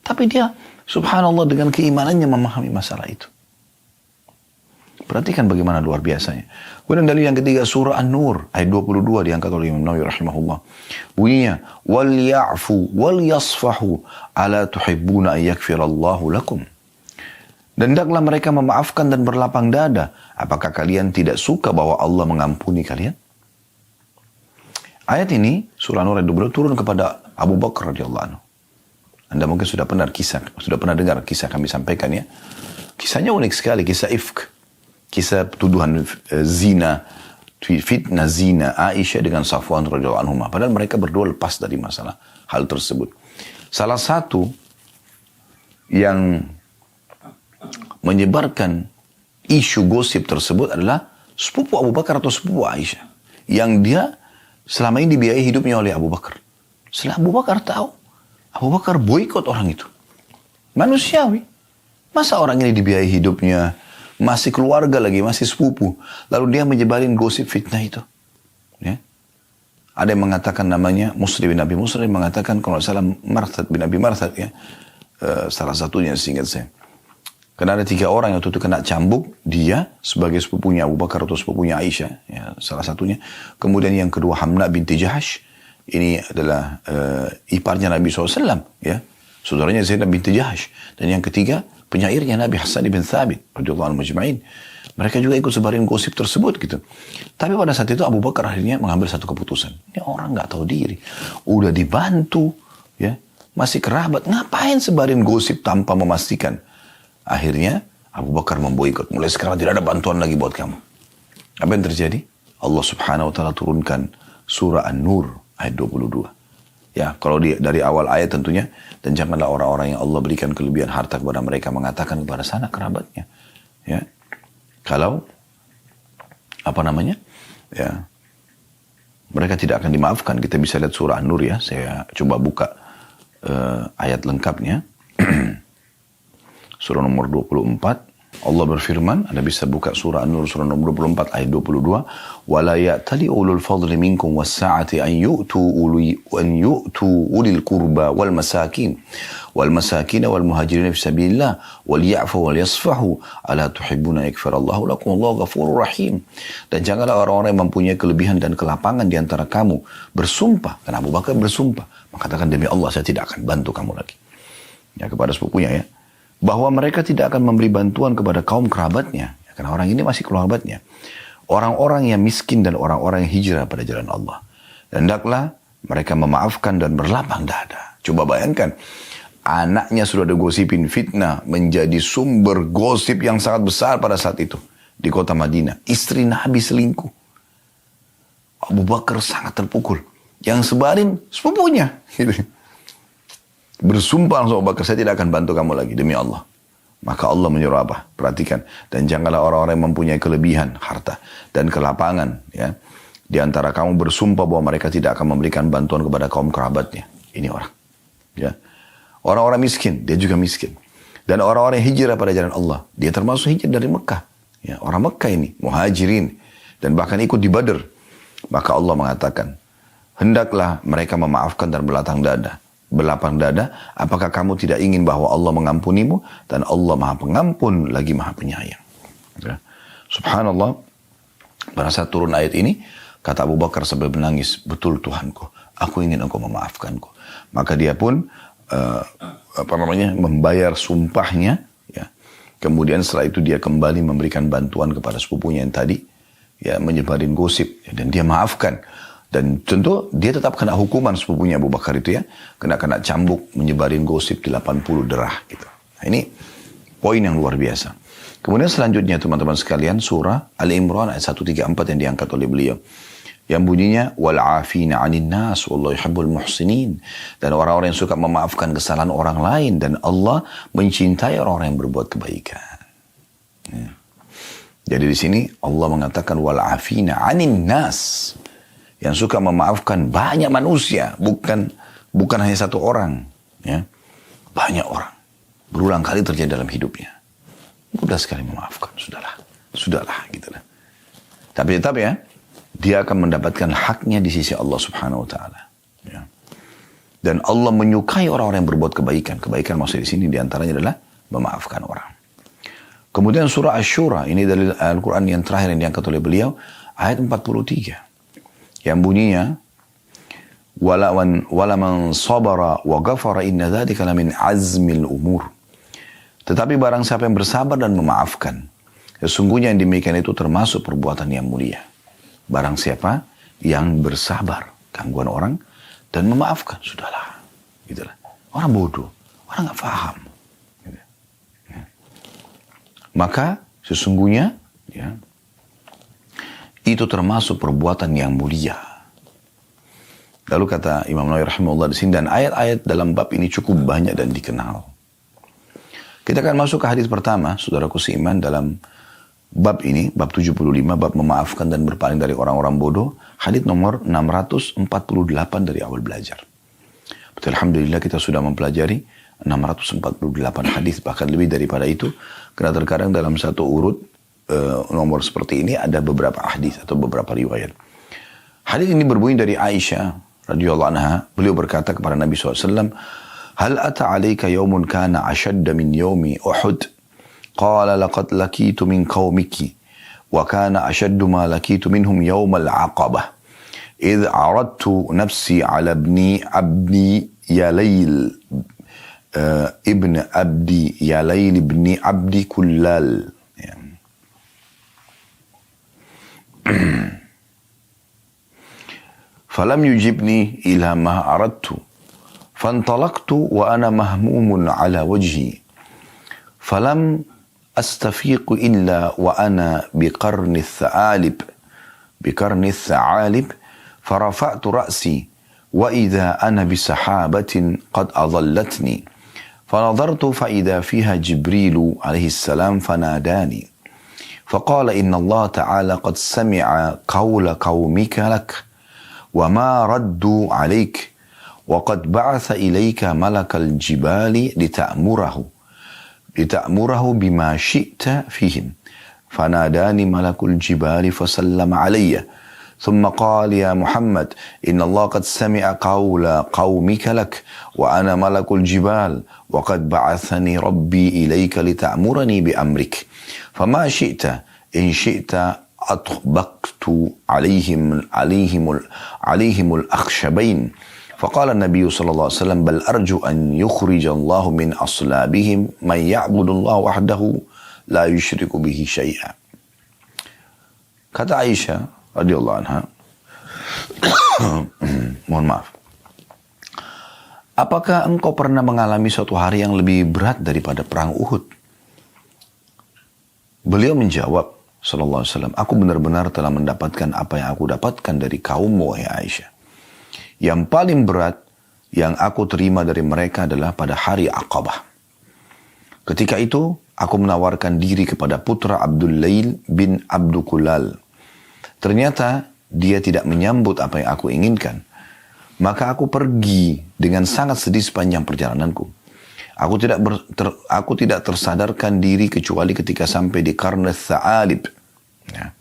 Tapi dia, subhanallah, dengan keimanannya memahami masalah itu. Perhatikan bagaimana luar biasanya. Kemudian dalil yang ketiga, surah An-Nur, ayat 22 diangkat oleh Imam Nawawi rahimahullah. Bunyinya, wal ya'fu wal yasfahu ala tuhibbuna ayyakfirallahu lakum. Dan hendaklah mereka memaafkan dan berlapang dada. Apakah kalian tidak suka bahwa Allah mengampuni kalian? Ayat ini, surah Nur ayat 20 turun kepada Abu Bakar radhiyallahu anhu. Anda mungkin sudah pernah dengar kisah kami sampaikan ya. Kisahnya unik sekali, kisah ifk. Kisah tuduhan zina, fitnah zina Aisyah dengan Safwan radhiyallahu anhu. Padahal mereka berdua lepas dari masalah hal tersebut. Salah satu yang menyebarkan isu gosip tersebut adalah sepupu Abu Bakar atau sepupu Aisyah. Yang dia selama ini dibiayai hidupnya oleh Abu Bakar. Setelah Abu Bakar tahu, Abu Bakar boikot orang itu. Manusiawi. Masa orang ini dibiayai hidupnya, masih keluarga lagi, masih sepupu. Lalu dia menyebarin gosip fitnah itu. Ya. Ada yang mengatakan namanya Musri bin Abi Musri, mengatakan kalau salah Marthad bin Abi Marthad ya. Salah satunya seingat saya. Karena ada 3 orang yang waktu itu kena cambuk, dia sebagai sepupunya Abu Bakar atau sepupunya Aisyah, ya, salah satunya. Kemudian yang kedua Hamna binti Jahash, ini adalah iparnya Nabi SAW, ya, saudaranya Zainab binti Jahash. Dan yang ketiga penyairnya Nabi Hasan bin Thabit, radhiyallahu anhu majma'in. Mereka juga ikut sebarin gosip tersebut gitu. Tapi pada saat itu Abu Bakar akhirnya mengambil satu keputusan. Ini orang nggak tahu diri, udah dibantu, ya, masih kerabat, ngapain sebarin gosip tanpa memastikan? Akhirnya Abu Bakar memboikot. Mulai sekarang tidak ada bantuan lagi buat kamu. Apa yang terjadi? Allah subhanahu wa ta'ala turunkan surah An-Nur ayat 22. Ya, kalau dari awal ayat tentunya. Dan janganlah orang-orang yang Allah berikan kelebihan harta kepada mereka mengatakan kepada sanak kerabatnya. Ya, kalau ya, mereka tidak akan dimaafkan. Kita bisa lihat surah An-Nur ya. Saya coba buka ayat lengkapnya. Surah nomor 24, Allah berfirman, Anda bisa buka surah An-Nur, surah nomor 24, ayat 22, وَلَا يَأْتَلِ أُولُو الْفَضْلِ مِنْكُمْ وَالسَّعَةِ أَنْ يُؤْتُوا أُولِي الْقُرْبَى وَالْمَسَاكِينَ وَالْمُهَاجِرِينَ فِي سَبِيلِ اللَّهِ وَلْيَعْفُوا وَلْيَصْفَحُوا أَلَا تُحِبُّونَ أَنْ يَغْفِرَ اللَّهُ لَكُمْ وَاللَّهُ غَفُورٌ رَحِيمٌ. Dan janganlah orang-orang yang mempunyai kelebihan dan kelapangan di antara kamu bersumpah, karena Abu Bakar bersumpah, mengatakan demi Allah saya tidak akan bantu kamu lagi. Ya, kepada sepupunya ya. Bahwa mereka tidak akan memberi bantuan kepada kaum kerabatnya. Karena orang ini masih kerabatnya. Orang-orang yang miskin dan orang-orang yang hijrah pada jalan Allah. Dan hendaklah mereka memaafkan dan berlapang dada. Coba bayangkan. Anaknya sudah digosipin fitnah. Menjadi sumber gosip yang sangat besar pada saat itu. Di kota Madinah. Istri Nabi selingkuh. Abu Bakar sangat terpukul. Yang sebarin sepupunya. Gitu. Bersumpah langsung Abu Bakar, saya tidak akan bantu kamu lagi demi Allah. Maka Allah menyuruh apa? Perhatikan. Dan janganlah orang-orang yang mempunyai kelebihan harta dan kelapangan ya, di antara kamu bersumpah bahwa mereka tidak akan memberikan bantuan kepada kaum kerabatnya. Ini orang. Ya. Orang-orang miskin, dia juga miskin. Dan orang-orang yang hijrah pada jalan Allah, dia termasuk hijrah dari Mekah. Ya, orang Mekah ini, muhajirin. Dan bahkan ikut di Badr. Maka Allah mengatakan, hendaklah mereka memaafkan dan berlapang dada, apakah kamu tidak ingin bahwa Allah mengampunimu? Dan Allah maha pengampun lagi maha penyayang. Ya. Subhanallah, pada saat turun ayat ini, kata Abu Bakar sambil menangis, betul Tuhanku, aku ingin engkau memaafkanku. Maka dia pun membayar sumpahnya. Ya. Kemudian setelah itu dia kembali memberikan bantuan kepada sepupunya yang tadi, ya, menyebarin gosip, ya, dan dia maafkan. Dan tentu dia tetap kena hukuman sepupunya Abu Bakar itu ya. Kena cambuk, menyebarin gosip 80 derah gitu. Nah, ini poin yang luar biasa. Kemudian selanjutnya teman-teman sekalian surah Ali Imran ayat 134 yang diangkat oleh beliau. Yang bunyinya wal'afina 'anil nas wallahu yuhibbul muhsinin. Dan orang-orang yang suka memaafkan kesalahan orang lain dan Allah mencintai orang-orang yang berbuat kebaikan. Ya. Jadi di sini Allah mengatakan wal'afina 'anil nas. Yang suka memaafkan banyak manusia, bukan hanya satu orang, ya. Banyak orang. Berulang kali terjadi dalam hidupnya. Mudah sekali memaafkan, sudahlah gitu lah. Tapi tetap ya, dia akan mendapatkan haknya di sisi Allah Subhanahu wa taala, ya. Dan Allah menyukai orang-orang yang berbuat kebaikan. Kebaikan maksud di sini diantaranya adalah memaafkan orang. Kemudian surah Asy-Syura, ini dari Al-Quran yang terakhir yang diangkat oleh beliau, ayat 43. Yang bunyinya wala man sabara wa ghafara inna dzalika lamin azmil umur. Tetapi barang siapa yang bersabar dan memaafkan, sesungguhnya yang demikian itu termasuk perbuatan yang mulia. Barang siapa yang bersabar, gangguan orang, dan memaafkan, sudahlah. Gitulah. Orang bodoh, orang nggak paham. Gitu. Ya. Maka sesungguhnya ya, itu termasuk perbuatan yang mulia. Lalu kata Imam Nawawi rahimahullah di sini, dan ayat-ayat dalam bab ini cukup banyak dan dikenal. Kita akan masuk ke hadis pertama, saudaraku seiman, dalam bab ini, bab 75, bab memaafkan dan berpaling dari orang-orang bodoh. Hadis nomor 648 dari awal belajar. Betul, alhamdulillah kita sudah mempelajari 648 hadis, bahkan lebih daripada itu. Karena terkadang dalam satu urut nomor seperti ini ada beberapa hadis atau beberapa riwayat. Hadis ini berbunyi dari Aisyah radhiyallahu anha. Beliau berkata kepada Nabi SAW, "Hal ata 'alaika yawmun kana ashadda min yawmi Uhud?" Qala laqad lakitu min qaumiki wa kana ashaddu ma lakitu minhum yawm al-'aqabah. إذ عرضت نفسي على ابن يليل ابن عبدي يليل ابن عبدي كلال فلم يجبني إلى ما أردت فانطلقت وأنا مهموم على وجهي فلم أستفيق إلا وأنا بقرن الثعالب فرفعت رأسي وإذا أنا بسحابة قد أظلتني فنظرت فإذا فيها جبريل عليه السلام فناداني فقال إن الله تعالى قد سمع قول قومك لك وما ردوا عليك وقد بعث إليك ملك الجبال لتأمره بما شئت فيهم فناداني ملك الجبال فسلم علي ثم قال يا محمد إن الله قد سمع قول قومك لك وأنا ملك الجبال وقد بعثني ربي إليك لتأمرني بأمرك فما شئت إن شئت أطبقت عليهم الأخشبين فقال النبي صلى الله عليه وسلم بل أرجو أن يخرج الله من أصلابهم من يعبد الله وحده لا يشرك به شيئا. Kata Aisyah radhiyallahu anha, mohon maaf, apakah engkau pernah mengalami suatu hari yang lebih berat daripada perang Uhud? Beliau menjawab sallallahu alaihi wasallam, aku benar-benar telah mendapatkan apa yang aku dapatkan dari kaummu, ya Aisyah. Yang paling berat yang aku terima dari mereka adalah pada hari Aqabah. Ketika itu aku menawarkan diri kepada putra Abdul Lail bin Abdul Kulal. Ternyata dia tidak menyambut apa yang aku inginkan. Maka aku pergi dengan sangat sedih sepanjang perjalananku. Aku tidak tersadarkan diri kecuali ketika sampai di Qarn al-Tha'alib. Ya.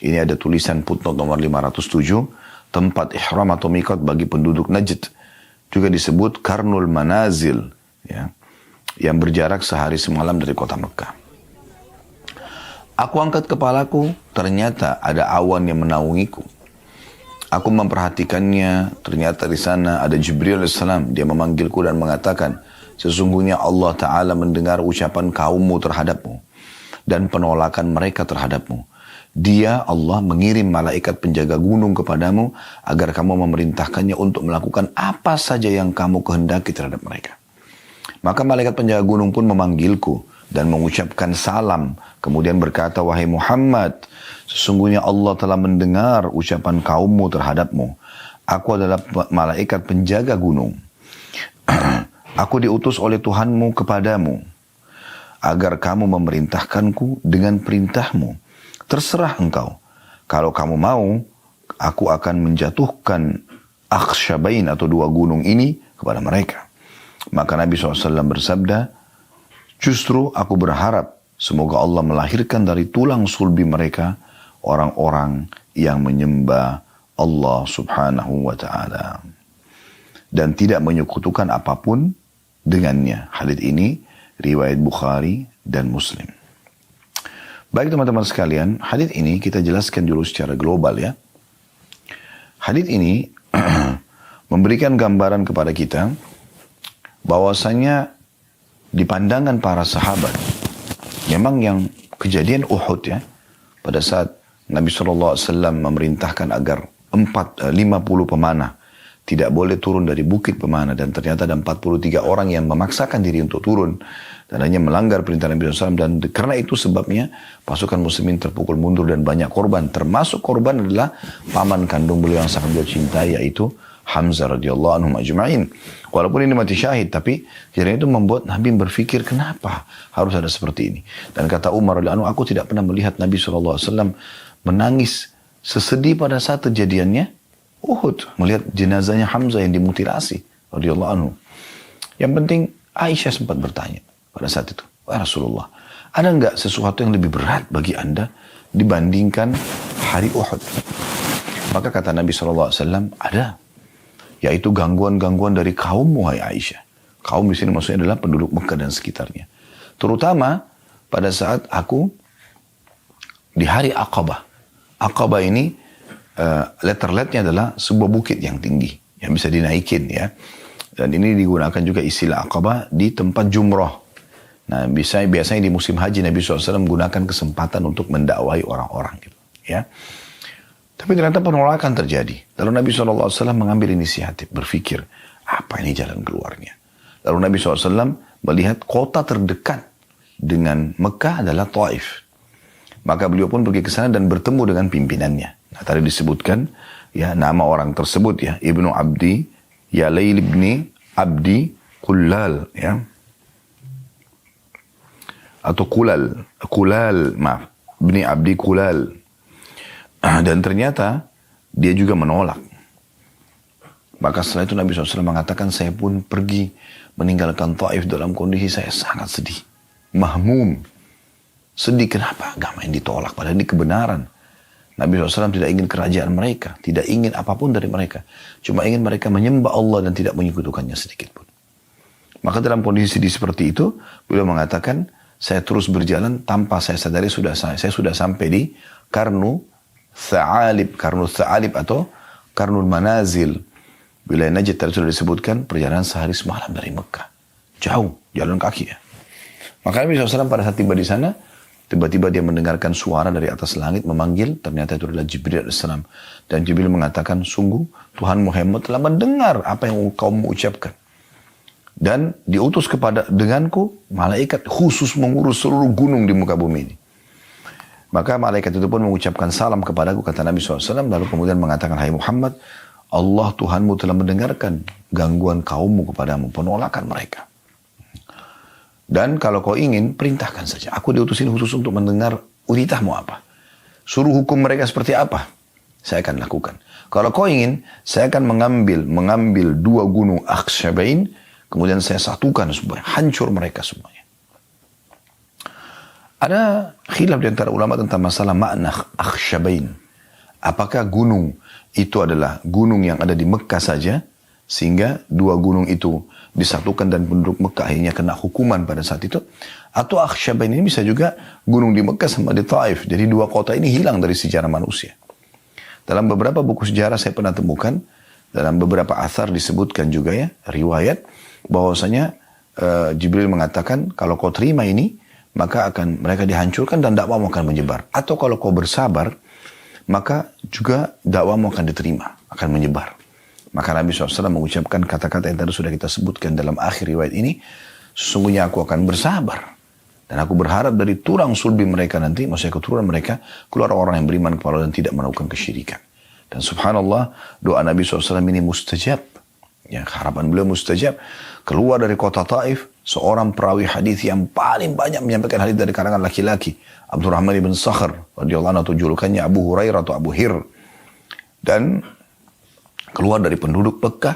Ini ada tulisan footnote nomor 507. Tempat ihram atau miqat bagi penduduk Najd. Juga disebut Qarnul Manazil. Ya. Yang berjarak sehari semalam dari kota Mekah. Aku angkat kepalaku, ternyata ada awan yang menaungiku. Aku memperhatikannya, ternyata di sana ada Jibril alaihissalam. Dia memanggilku dan mengatakan, sesungguhnya Allah Ta'ala mendengar ucapan kaummu terhadapmu dan penolakan mereka terhadapmu. Dia, Allah, mengirim malaikat penjaga gunung kepadamu agar kamu memerintahkannya untuk melakukan apa saja yang kamu kehendaki terhadap mereka. Maka malaikat penjaga gunung pun memanggilku dan mengucapkan salam. Kemudian berkata, wahai Muhammad, sesungguhnya Allah telah mendengar ucapan kaummu terhadapmu. Aku adalah malaikat penjaga gunung. Aku diutus oleh Tuhanmu kepadamu, agar kamu memerintahkanku dengan perintahmu. Terserah engkau. Kalau kamu mau, aku akan menjatuhkan Akhsyabain atau dua gunung ini kepada mereka. Maka Nabi SAW bersabda, justru aku berharap semoga Allah melahirkan dari tulang sulbi mereka orang-orang yang menyembah Allah Subhanahu wa Ta'ala dan tidak menyekutukan apapun dengannya. Hadits ini riwayat Bukhari dan Muslim. Baik teman-teman sekalian, hadits ini kita jelaskan dulu secara global ya. Hadits ini memberikan gambaran kepada kita bahwasanya di pandangan para sahabat, memang yang kejadian Uhud ya, pada saat Nabi SAW memerintahkan agar 50 pemanah tidak boleh turun dari bukit pemanah, dan ternyata ada 43 orang yang memaksakan diri untuk turun dan hanya melanggar perintah Nabi SAW, dan karena itu sebabnya pasukan muslimin terpukul mundur dan banyak korban, termasuk korban adalah paman kandung beliau yang sangat beliau cintai, yaitu Hamzah radhiyallahu anhu ajma'in. Walaupun ini mati syahid, tapi kira itu membuat Nabi berpikir kenapa harus ada seperti ini. Dan kata Umar radhiyallahu anhu, aku tidak pernah melihat Nabi SAW menangis sesedih pada saat kejadiannya Uhud, melihat jenazahnya Hamzah yang dimutilasi radhiyallahu anhu. Yang penting Aisyah sempat bertanya pada saat itu, wahai Rasulullah, ada enggak sesuatu yang lebih berat bagi anda dibandingkan hari Uhud? Maka kata Nabi SAW, ada, yaitu gangguan-gangguan dari kaum wahai Aisyah. Kaum di sini maksudnya adalah penduduk Mekah dan sekitarnya. Terutama pada saat aku di hari Aqabah. Aqabah ini letter-letternya adalah sebuah bukit yang tinggi yang bisa dinaikin ya. Dan ini digunakan juga istilah Aqabah di tempat jumrah. Nah, biasanya di musim haji Nabi SAW menggunakan kesempatan untuk mendakwahi orang-orang gitu ya. Tapi ternyata penolakan terjadi. Lalu Nabi SAW mengambil inisiatif, berpikir, apa ini jalan keluarnya? Lalu Nabi SAW melihat kota terdekat dengan Mekah adalah Taif. Maka beliau pun pergi ke sana dan bertemu dengan pimpinannya. Nah, tadi disebutkan ya nama orang tersebut ya, Ibnu Abdi, Yalail ibni Abdi Kulal ya. Atau Kulal, maaf, Ibni Abdi Kulal. Dan ternyata dia juga menolak. Maka setelah itu Nabi SAW mengatakan, saya pun pergi meninggalkan Taif dalam kondisi saya sangat sedih. Mahmum. Sedih, kenapa agama yang ditolak? Padahal ini kebenaran. Nabi SAW tidak ingin kerajaan mereka. Tidak ingin apapun dari mereka. Cuma ingin mereka menyembah Allah dan tidak menyekutukannya sedikit pun. Maka dalam kondisi sedih seperti itu, beliau mengatakan, saya terus berjalan tanpa saya sadari saya sudah sampai di Karnu Tha'alib atau Karnul Manazil. Wilayah Najd tadi sudah disebutkan, perjalanan sehari semalam dari Mekah. Jauh, jalan kaki ya. Maka Nabi SAW pada saat tiba di sana, tiba-tiba dia mendengarkan suara dari atas langit memanggil, ternyata itu adalah Jibril AS. Dan Jibril mengatakan, sungguh Tuhan Muhammad telah mendengar apa yang kau mengucapkan. Dan diutus denganku malaikat khusus mengurus seluruh gunung di muka bumi ini. Maka malaikat itu pun mengucapkan salam kepadaku, kata Nabi SAW, lalu kemudian mengatakan, hai Muhammad, Allah Tuhanmu telah mendengarkan gangguan kaummu kepadamu, penolakan mereka. Dan kalau kau ingin, perintahkan saja. Aku diutusin khusus untuk mendengar uritahmu apa. Suruh hukum mereka seperti apa, saya akan lakukan. Kalau kau ingin, saya akan mengambil 2 gunung Akhshabain, kemudian saya satukan supaya hancur mereka semuanya. Ada khilaf di antara ulama tentang masalah makna Akhshabain. Apakah gunung itu adalah gunung yang ada di Mekah saja, sehingga 2 gunung itu disatukan dan penduduk Mekah akhirnya kena hukuman pada saat itu? Atau Akhshabain ini bisa juga gunung di Mekah sama di Taif. Jadi 2 kota ini hilang dari sejarah manusia. Dalam beberapa buku sejarah saya pernah temukan, dalam beberapa athar disebutkan juga ya, riwayat, bahwasanya Jibril mengatakan, kalau kau terima ini, maka akan mereka dihancurkan dan dakwamu akan menyebar. Atau kalau kau bersabar, maka juga dakwamu akan diterima, akan menyebar. Maka Nabi SAW mengucapkan kata-kata yang tadi sudah kita sebutkan dalam akhir riwayat ini, sesungguhnya aku akan bersabar. Dan aku berharap dari tulang sulbi mereka nanti, maksudnya keturunan mereka, keluar orang yang beriman kepada Allah dan tidak melakukan kesyirikan. Dan subhanallah, doa Nabi SAW ini mustajab. Ya, harapan beliau mustajab. Keluar dari kota Taif, seorang perawi hadis yang paling banyak menyampaikan hadis dari kalangan laki-laki, Abdurrahman ibn Sakhr radhiyallahu anhu, atau julukannya Abu Hurairah atau Abu Hir. Dan keluar dari penduduk Mekah,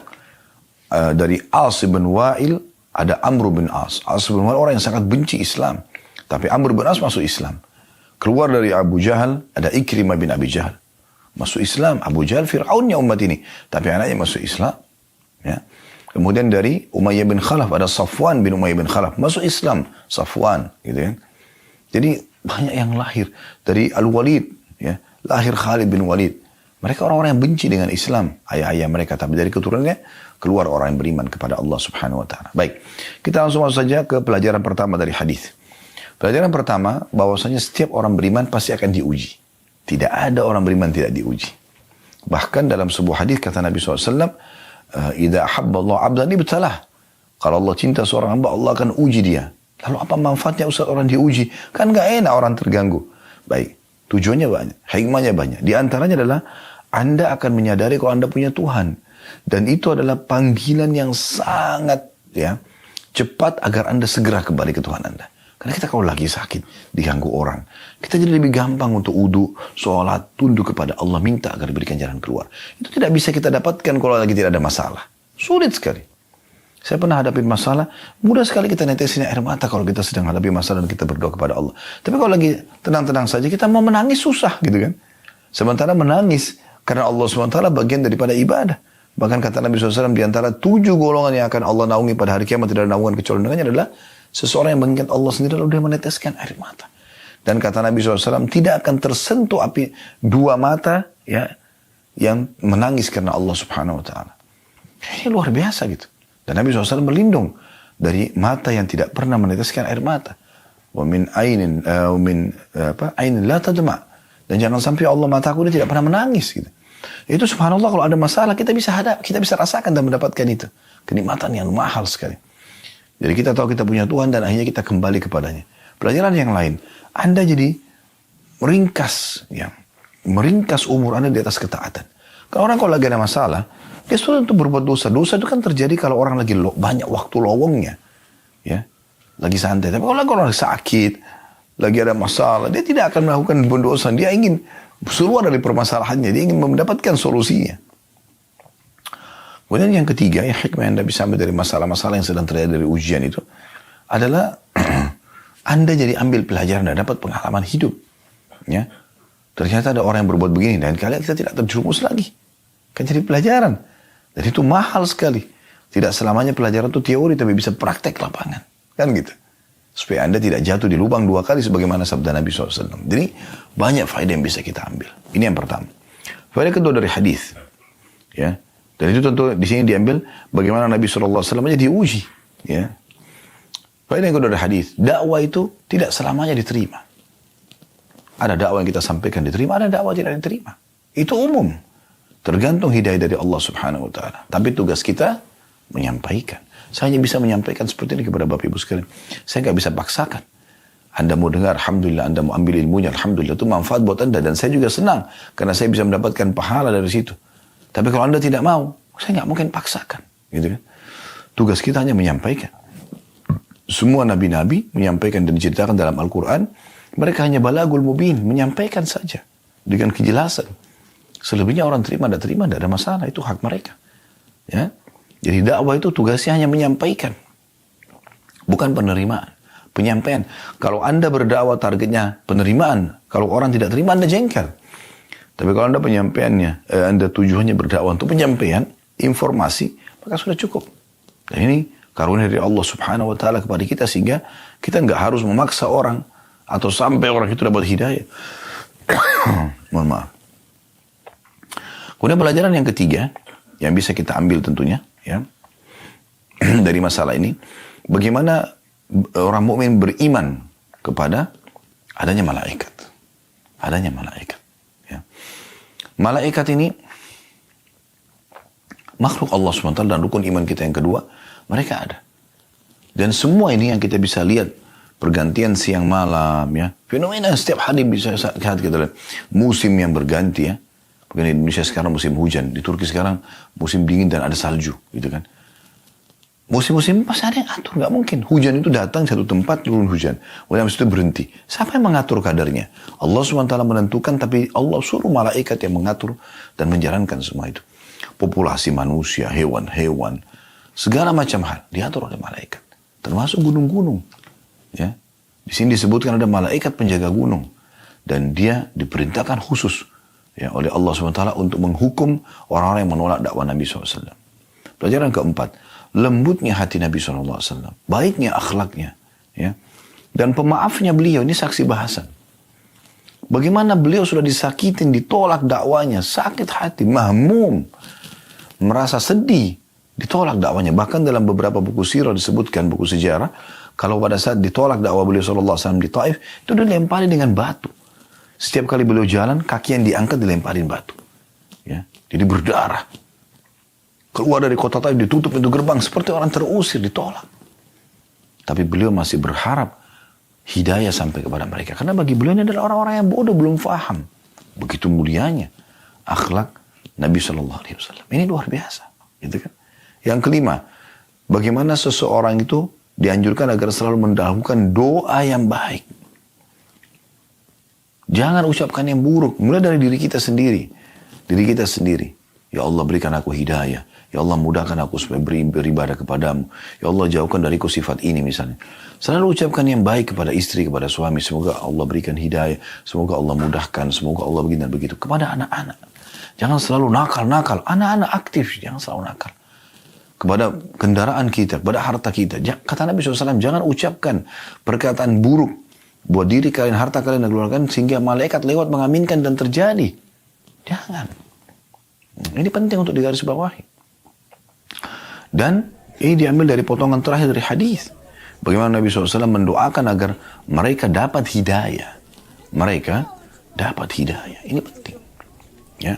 dari As bin Wa'il, ada Amr bin As. As bin Wa'il orang yang sangat benci Islam, tapi Amr bin As masuk Islam. Keluar dari Abu Jahal, ada Ikrimah bin Abi Jahal, masuk Islam. Abu Jahal Fir'aunnya umat ini, tapi anaknya masuk Islam. Ya. Kemudian dari Umayyah bin Khalaf ada Safwan bin Umayyah bin Khalaf, masuk Islam. Safwan, gitu ya. Jadi banyak yang lahir dari Al-Walid, ya, lahir Khalid bin Walid. Mereka orang-orang yang benci dengan Islam, ayah-ayah mereka, tapi dari keturunannya keluar orang yang beriman kepada Allah Subhanahu wa taala. Baik, kita langsung masuk saja ke pelajaran pertama dari hadis. Pelajaran pertama, bahwasanya setiap orang beriman pasti akan diuji. Tidak ada orang beriman tidak diuji. Bahkan dalam sebuah hadis kata Nabi SAW, "Idza ahabba Allah 'abdan ibtalah." Kalau Allah cinta seorang hamba, Allah akan uji dia. Lalu apa manfaatnya Ustaz orang diuji? Kan gak enak orang terganggu. Baik, tujuannya banyak, hikmahnya banyak. Di antaranya adalah Anda akan menyadari kalau Anda punya Tuhan. Dan itu adalah panggilan yang sangat cepat agar Anda segera kembali ke Tuhan Anda. Karena kita kalau lagi sakit, diganggu orang, kita jadi lebih gampang untuk wudu, sholat, tunduk kepada Allah, minta agar diberikan jalan keluar. Itu tidak bisa kita dapatkan kalau lagi tidak ada masalah. Sulit sekali. Saya pernah hadapi masalah, mudah sekali kita netesin air mata kalau kita sedang hadapi masalah dan kita berdoa kepada Allah. Tapi kalau lagi tenang-tenang saja, kita mau menangis susah gitu kan. Sementara menangis, karena Allah SWT bagian daripada ibadah. Bahkan kata Nabi SAW, di antara 7 golongan yang akan Allah naungi pada hari kiamat, tidak ada naungan kecuali dengannya adalah seseorang yang mengingat Allah sendiri lalu dia meneteskan air mata. Dan kata Nabi SAW, tidak akan tersentuh api 2 mata yang menangis karena Allah Subhanahu Wa Taala. Ini luar biasa gitu. Dan Nabi SAW berlindung dari mata yang tidak pernah meneteskan air mata. Wa min ainin ainin la tadma. Dan jangan sampai Allah mataku dia tidak pernah menangis gitu. Itu subhanallah kalau ada masalah kita bisa rasakan dan mendapatkan itu. Kenikmatan yang mahal sekali. Jadi kita tahu kita punya Tuhan dan akhirnya kita kembali kepadanya. Pelajaran yang lain, Anda jadi meringkas umur Anda di atas ketaatan. Kalau orang kalau lagi ada masalah, dia sulit untuk berbuat dosa. Dosa itu kan terjadi kalau orang lagi banyak waktu lowongnya. Ya, lagi santai. Tapi kalau orang sakit, lagi ada masalah, dia tidak akan melakukan dosa. Dia ingin keluar dari permasalahannya. Dia ingin mendapatkan solusinya. Kemudian yang ketiga, hikmah yang Anda bisa ambil dari masalah-masalah yang sedang terjadi dari ujian itu adalah Anda jadi ambil pelajaran dan dapat pengalaman hidup. Ya, ternyata ada orang yang berbuat begini dan kalian kita tidak terjerumus lagi. Kan jadi pelajaran. Dan itu mahal sekali. Tidak selamanya pelajaran itu teori, tapi bisa praktek lapangan. Kan gitu. Supaya Anda tidak jatuh di lubang 2 kali sebagaimana sabda Nabi SAW. Jadi banyak faedah yang bisa kita ambil. Ini yang pertama. Faedah kedua dari hadis. Ya. Dan itu tentu di sini diambil bagaimana Nabi SAW aja diuji. Ya. Faedah yang kedua dari hadis. Dakwah itu tidak selamanya diterima. Ada dakwah yang kita sampaikan diterima, ada dakwah tidak diterima. Itu umum. Tergantung hidayah dari Allah Subhanahu Wa Taala. Tapi tugas kita menyampaikan. Saya hanya bisa menyampaikan seperti ini kepada Bapak Ibu sekalian. Saya nggak bisa paksakan. Anda mau dengar, alhamdulillah. Anda mau ambil ilmunya, alhamdulillah. Itu manfaat buat Anda. Dan saya juga senang. Karena saya bisa mendapatkan pahala dari situ. Tapi kalau Anda tidak mau, saya nggak mungkin paksakan. Gitu kan? Tugas kita hanya menyampaikan. Semua nabi-nabi menyampaikan dan diceritakan dalam Al-Quran. Mereka hanya balagul mubin. Menyampaikan saja. Dengan kejelasan. Selebihnya orang terima, tidak ada masalah. Itu hak mereka. Ya. Jadi dakwah itu tugasnya hanya menyampaikan. Bukan penerimaan. Penyampaian. Kalau Anda berdakwah targetnya penerimaan. Kalau orang tidak terima, Anda jengkel. Tapi kalau Anda penyampaiannya, Anda tujuannya berdakwah untuk penyampaian, informasi, maka sudah cukup. Dan ini karunia dari Allah Subhanahu Wa Taala kepada kita. Sehingga kita nggak harus memaksa orang. Atau sampai orang itu dapat hidayah. Mohon maaf. Kemudian pelajaran yang ketiga yang bisa kita ambil tentunya ya dari masalah ini, bagaimana orang mukmin beriman kepada adanya malaikat. Adanya malaikat. Ya. Malaikat ini makhluk Allah SWT dan rukun iman kita yang kedua, mereka ada. Dan semua ini yang kita bisa lihat pergantian siang malam ya, fenomena setiap hari bisa kita lihat, musim yang berganti ya. Bukan di Indonesia sekarang musim hujan, di Turki sekarang musim dingin dan ada salju, gitu kan. Musim-musim pasti ada yang atur, nggak mungkin. Hujan itu datang satu tempat turun hujan, kemudian itu berhenti. Siapa yang mengatur kadarnya? Allah SWT menentukan, tapi Allah suruh malaikat yang mengatur dan menjalankan semua itu. Populasi manusia, hewan-hewan, segala macam hal diatur oleh malaikat, termasuk gunung-gunung. Ya, di sini disebutkan ada malaikat penjaga gunung dan dia diperintahkan khusus ya, oleh Allah SWT untuk menghukum orang-orang yang menolak dakwah Nabi SAW. Pelajaran keempat, lembutnya hati Nabi SAW, baiknya akhlaknya, ya, dan pemaafnya beliau. Ini saksi bahasan. Bagaimana beliau sudah disakitin, ditolak dakwanya, sakit hati, mahmum, merasa sedih, Ditolak dakwanya. Bahkan dalam beberapa buku sirah disebutkan, buku sejarah, kalau pada saat ditolak dakwah beliau SAW di Taif, itu dilempari dengan batu. Setiap kali beliau jalan, kaki yang diangkat dilemparin batu. Ya, jadi berdarah. Keluar dari kota Taif, ditutup pintu gerbang, seperti orang terusir, ditolak. Tapi beliau masih berharap hidayah sampai kepada mereka. Karena bagi beliau ini adalah orang-orang yang bodoh, belum faham. Begitu mulianya akhlak Nabi SAW. Ini luar biasa. Gitu kan? Yang kelima, bagaimana seseorang itu dianjurkan agar selalu mendahulukan doa yang baik. Jangan ucapkan yang buruk. Mulai dari diri kita sendiri. Diri kita sendiri. Ya Allah, berikan aku hidayah. Ya Allah, mudahkan aku supaya beribadah kepadamu. Ya Allah, jauhkan dariku sifat ini misalnya. Selalu ucapkan yang baik kepada istri, kepada suami. Semoga Allah berikan hidayah. Semoga Allah mudahkan. Semoga Allah begini dan begitu. Kepada anak-anak. Jangan selalu nakal-nakal. Anak-anak aktif. Jangan selalu nakal. Kepada kendaraan kita, kepada harta kita. Kata Nabi SAW, jangan ucapkan perkataan buruk buat diri kalian, harta kalian dan keluarga kalian, sehingga malaikat lewat mengaminkan dan terjadi. Jangan. Ini penting untuk digarisbawahi. Dan ini diambil dari potongan terakhir dari hadis. Bagaimana Nabi SAW mendoakan agar mereka dapat hidayah. Mereka dapat hidayah. Ini penting. Ya.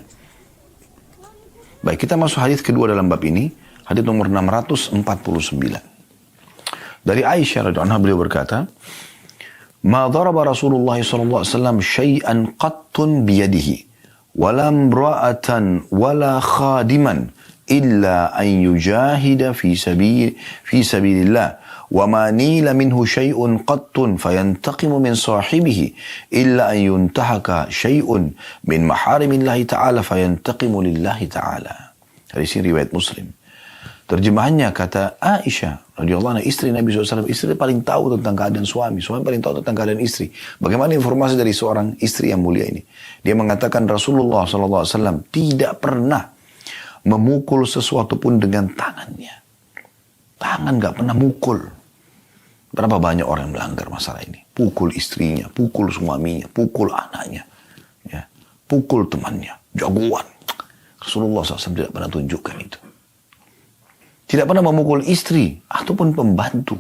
Baik, kita masuk hadis kedua dalam bab ini. Hadis nomor 649. Dari Aisyah radhiyallahu anha, beliau berkata, "Ma daraba Rasulullah sallallahu alaihi wasallam syai'an qattun biyadihi, wala imra'atan wala khadiman illa an yujahida fi sabilillah, wa ma nila minhu syai'un qattun fayantaqimu min sahibihi illa an yuntahaka syai'un min maharimillahi ta'ala fayantaqimu lillahi ta'ala." Dari sini riwayat Muslim. Terjemahannya kata Aisyah radhiyallahu anha, istri Nabi SAW, istri paling tahu tentang keadaan suami, suami paling tahu tentang keadaan istri. Bagaimana informasi dari seorang istri yang mulia ini? Dia mengatakan Rasulullah SAW tidak pernah memukul sesuatu pun dengan tangannya. Tangan gak pernah mukul. Berapa banyak orang yang melanggar masalah ini? Pukul istrinya, pukul suaminya, pukul anaknya, ya, pukul temannya, jagoan. Rasulullah SAW tidak pernah tunjukkan itu. Tidak pernah memukul istri ataupun pembantu.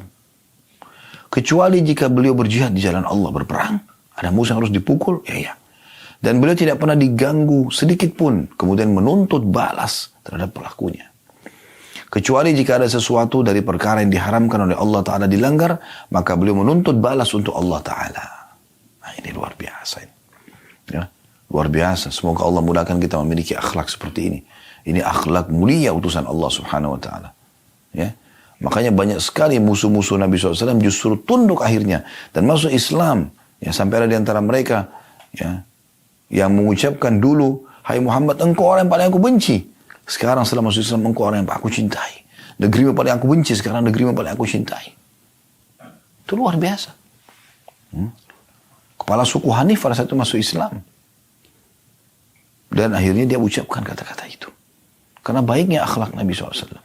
Kecuali jika beliau berjihad di jalan Allah, berperang. Ada musuh yang harus dipukul, ya. Dan beliau tidak pernah diganggu sedikit pun. Kemudian menuntut balas terhadap pelakunya. Kecuali jika ada sesuatu dari perkara yang diharamkan oleh Allah Ta'ala dilanggar, maka beliau menuntut balas untuk Allah Ta'ala. Nah, ini luar biasa. Ya, luar biasa. Semoga Allah mudahkan kita memiliki akhlak seperti ini. Ini akhlak mulia utusan Allah Subhanahu Wa Ta'ala. Ya, makanya banyak sekali musuh-musuh Nabi SAW justru tunduk akhirnya dan masuk Islam. Ya, sampai ada di antara mereka, ya, yang mengucapkan dulu, "Hai Muhammad, engkau orang yang paling aku benci. Sekarang setelah masuk Islam, engkau orang yang aku cintai. Negeri yang paling aku benci, sekarang negeri yang paling aku cintai." Itu luar biasa. Kepala suku Hanif pada saat itu masuk Islam. Dan akhirnya dia ucapkan kata-kata itu. Karena baiknya akhlak Nabi SAW.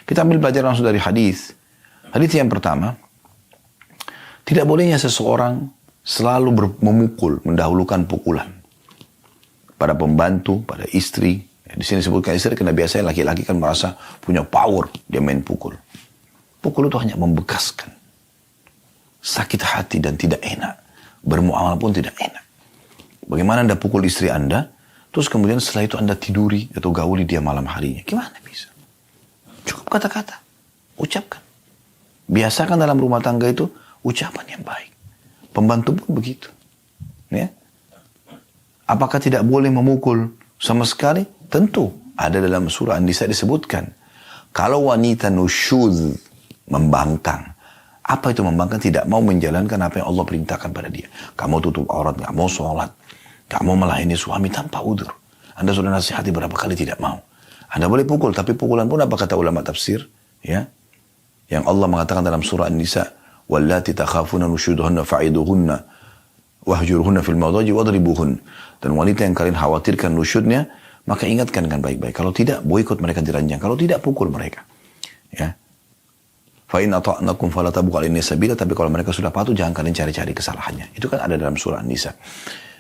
Kita ambil pelajaran langsung dari hadis. Hadis yang pertama, tidak bolehnya seseorang selalu memukul, mendahulukan pukulan pada pembantu, pada istri. Di sini disebutkan istri karena biasanya laki-laki kan merasa punya power, dia main pukul. Pukul itu hanya membekaskan. Sakit hati dan tidak enak. Bermuamalah pun tidak enak. Bagaimana Anda pukul istri Anda, terus kemudian setelah itu Anda tiduri atau gauli dia malam harinya. Gimana bisa? Cukup kata-kata. Ucapkan. Biasakan dalam rumah tangga itu ucapan yang baik. Pembantu pun begitu. Ya. Apakah tidak boleh memukul sama sekali? Tentu. Ada dalam surah An-Nisa disebutkan. Kalau wanita nusyuz, membangkang. Apa itu membangkang? Tidak mau menjalankan apa yang Allah perintahkan pada dia. Kamu tutup aurat, gak mau sholat. Gak mau melayani suami tanpa udzur. Anda sudah nasihati berapa kali tidak mau. Anda boleh pukul, tapi pukulan pun apa kata ulama tafsir? Ya, yang Allah mengatakan dalam surah An-Nisa, "Wallati takhafuna nusyuduhunna fa'iduhunna wahjuruhunna fil madaji wadribuhun." Dan wanita yang kalian khawatirkan nusyudnya, maka ingatkan dengan baik-baik. Kalau tidak, boikot mereka di ranjang. Kalau tidak, pukul mereka. Ya. Fa in ata'nakum fala tabghu 'alaihinna sabila, tapi kalau mereka sudah patuh, jangan kalian cari-cari kesalahannya. Itu kan ada dalam surah An-Nisa.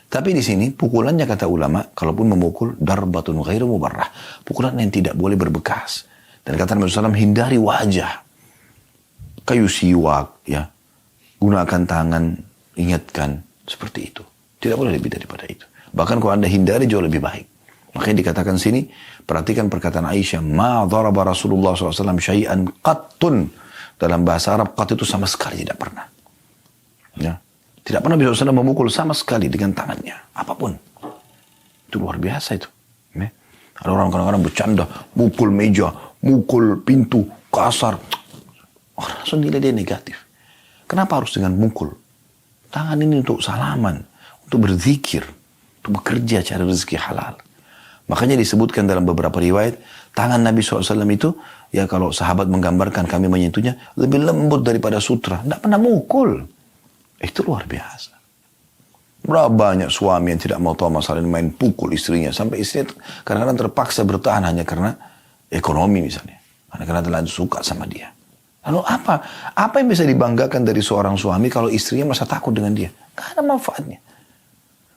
Tapi di sini pukulannya kata ulama, kalaupun memukul darbatun ghairu mubarrah, pukulan yang tidak boleh berbekas, Dan kata Nabi SAW, hindari wajah. Kayu siwak, ya. Gunakan tangan, ingatkan. Seperti itu. Tidak boleh lebih daripada itu. Bahkan kalau Anda hindari jauh lebih baik. Makanya dikatakan sini, perhatikan perkataan Aisyah, ma dharaba Rasulullah SAW syai'an qattun. Dalam bahasa Arab, qat itu sama sekali tidak pernah. Ya. Tidak pernah Nabi SAW memukul sama sekali dengan tangannya. Apapun. Itu luar biasa itu. Ya. Ada orang kadang-kadang bercanda, mukul meja, mukul pintu, kasar. Orang langsung nilai dia negatif. Kenapa harus dengan mukul? Tangan ini untuk salaman, untuk berzikir, untuk bekerja cari rezeki halal. Makanya disebutkan dalam beberapa riwayat, tangan Nabi SAW itu, ya kalau sahabat menggambarkan kami menyentuhnya, lebih lembut daripada sutra. Tidak pernah mukul. Itu luar biasa. Berapa banyak suami yang tidak mau tahu masalah ini, main pukul istrinya. Sampai istrinya kadang-kadang terpaksa bertahan hanya karena ekonomi misalnya. Karena terlalu suka sama dia. Lalu apa? Apa yang bisa dibanggakan dari seorang suami kalau istrinya merasa takut dengan dia? Gak ada manfaatnya.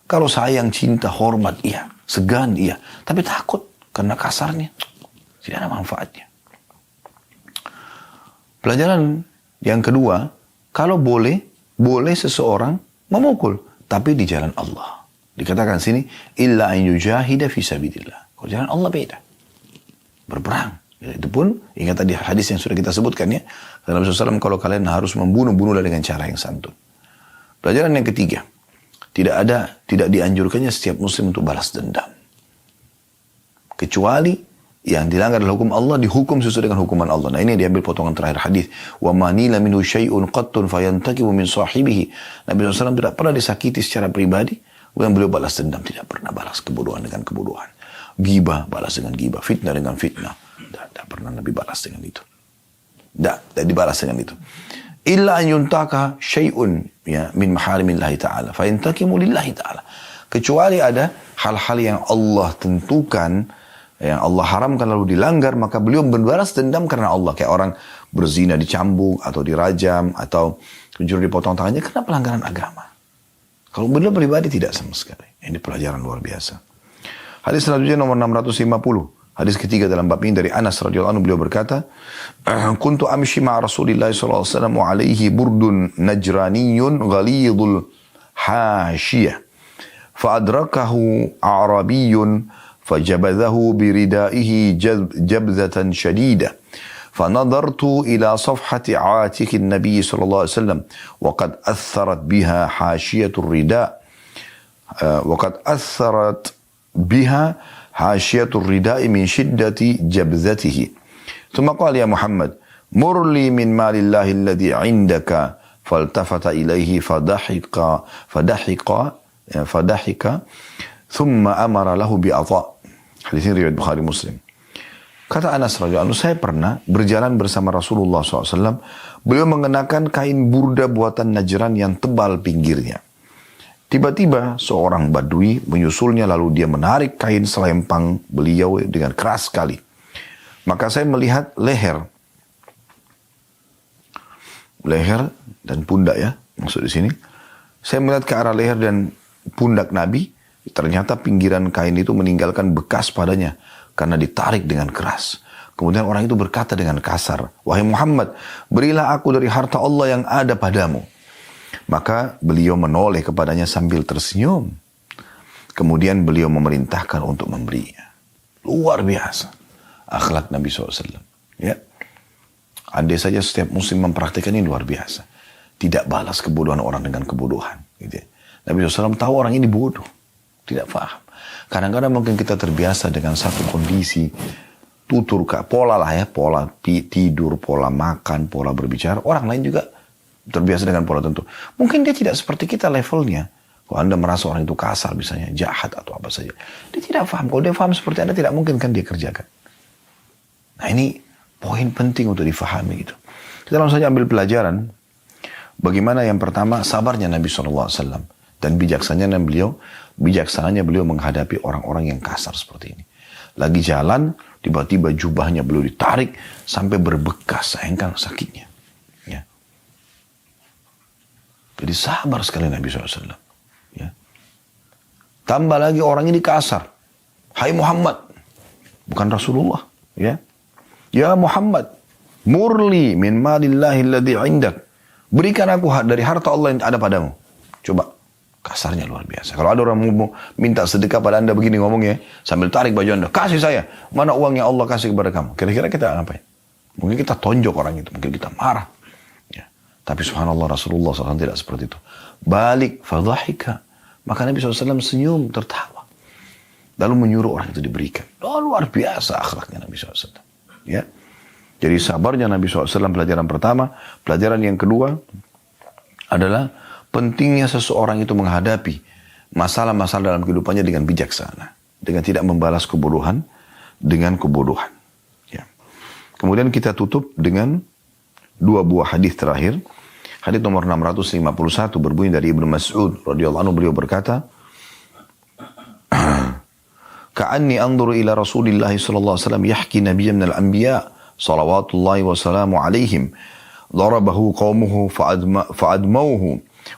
Kalau sayang, cinta, hormat, iya. Segan, iya. Tapi takut karena kasarnya. Tidak ada manfaatnya. Pelajaran yang kedua, kalau boleh seseorang memukul. Tapi di jalan Allah. Dikatakan sini, illa an yujahida fi sabilillah. Kalau jalan Allah beda. Berperang. Itu pun, ingat tadi hadis yang sudah kita sebutkan ya. Dalam Rasulullah SAW, kalau kalian harus bunuhlah dengan cara yang santun. Pelajaran yang ketiga. Tidak dianjurkannya setiap muslim untuk balas dendam. Kecuali yang dilanggar adalah hukum Allah, dihukum sesuai dengan hukuman Allah. Nah ini diambil potongan terakhir hadis. Wa manila minhu syai'un qattun fayantakibu min sahibihi. Nabi SAW tidak pernah disakiti secara pribadi. Yang beliau balas dendam. Tidak pernah balas kebodohan dengan kebodohan. Ghibah balas dengan ghibah. Fitnah dengan fitnah. Tidak pernah Nabi balas dengan itu. Tidak dibalas dengan itu. Illa an yuntaka syai'un ya, min maharimillahi ta'ala. Fayantakimu lillahi ta'ala. Kecuali ada hal-hal yang Allah tentukan, yang Allah haramkan lalu dilanggar, maka beliau membalas dendam karena Allah. Kayak orang berzina dicambuk, atau dirajam, atau pencuri dipotong tangannya, karena pelanggaran agama. Kalau beliau pribadi tidak sama sekali. Ini pelajaran luar biasa. Hadis selanjutnya nomor 650. Hadis ketiga dalam bab ini dari Anas radhiyallahu anhu, beliau berkata, "Kuntu amshi ma'a Rasulillah sallallahu alaihi wasallam wa alaihi burdun najraniyun ghalidul hashiyah. Fa adrakahu a'rabiyyun fajabadahu biridaihi jabzatan shadidah. فنظرت إلى صفحة عاتق النبي صلى الله عليه وسلم وقد أثرت بها حاشية الرداء حاشية الرداء من شدة جبذته ثم قال يا محمد مر لي من مال الله الذي عندك فالتفت إليه فضحك ثم أمر له بعطاء." Hadis ini riwayat Bukhari Muslim. Kata Anas radhiyallahu anhu, saya pernah berjalan bersama Rasulullah SAW. Beliau mengenakan kain burda buatan Najran yang tebal pinggirnya. Tiba-tiba seorang badui menyusulnya, lalu dia menarik kain selempang beliau dengan keras sekali. Maka saya melihat leher dan pundak ya, maksud di sini. Saya melihat ke arah leher dan pundak Nabi, ternyata pinggiran kain itu meninggalkan bekas padanya karena ditarik dengan keras. Kemudian orang itu berkata dengan kasar, "Wahai Muhammad, berilah aku dari harta Allah yang ada padamu." Maka beliau menoleh kepadanya sambil tersenyum. Kemudian beliau memerintahkan untuk memberinya. Luar biasa akhlak Nabi SAW. Ya. Andai saja setiap muslim mempraktikkan ini, luar biasa. Tidak balas kebodohan orang dengan kebodohan. Gitu ya. Nabi SAW tahu orang ini bodoh. Tidak paham. Kadang-kadang mungkin kita terbiasa dengan satu kondisi, tutur pola lah ya, pola tidur, pola makan, pola berbicara. Orang lain juga terbiasa dengan pola tentu. Mungkin dia tidak seperti kita levelnya. Kalau Anda merasa orang itu kasar misalnya, jahat atau apa saja, dia tidak paham. Kalau dia paham seperti Anda, tidak mungkin kan dia kerjakan. Nah ini poin penting untuk difahami gitu. Kita langsung saja ambil pelajaran. Bagaimana yang pertama, sabarnya Nabi SAW. Dan bijaksananya beliau menghadapi orang-orang yang kasar seperti ini. Lagi jalan, tiba-tiba jubahnya beliau ditarik sampai berbekas, sayangkan sakitnya. Ya. Jadi sabar sekali Nabi SAW. Ya. Tambah lagi orang ini kasar. Hai Muhammad, bukan Rasulullah. Ya. Ya Muhammad, murli min malillahi alladhi indak. Berikan aku dari harta Allah yang ada padamu. Coba, kasarnya luar biasa. Kalau ada orang mau minta sedekah pada anda begini ngomongnya, sambil tarik baju anda, kasih saya. Mana uang yang Allah kasih kepada kamu? Kira-kira kita ngapain? Mungkin kita tonjok orang itu, mungkin kita marah. Ya. Tapi subhanallah Rasulullah SAW tidak seperti itu. Balik, fadhahika. Maka Nabi SAW senyum, tertawa. Lalu menyuruh orang itu diberikan. Oh, luar biasa akhlaknya Nabi SAW. Ya. Jadi sabarnya Nabi SAW pelajaran pertama. Pelajaran yang kedua adalah pentingnya seseorang itu menghadapi masalah-masalah dalam kehidupannya dengan bijaksana. Dengan tidak membalas kebodohan dengan kebodohan. Ya. Kemudian kita tutup dengan dua buah hadis terakhir. Hadis nomor 651 berbunyi dari Ibnu Mas'ud radhiyallahu anhu, beliau berkata, "Ka'anni anzuru ila Rasulillah sallallahu alaihi wasallam yahki nabiyyan minal anbiya salawatullahi wa salamu alaihim darabahu qaumuhu fa'admauhu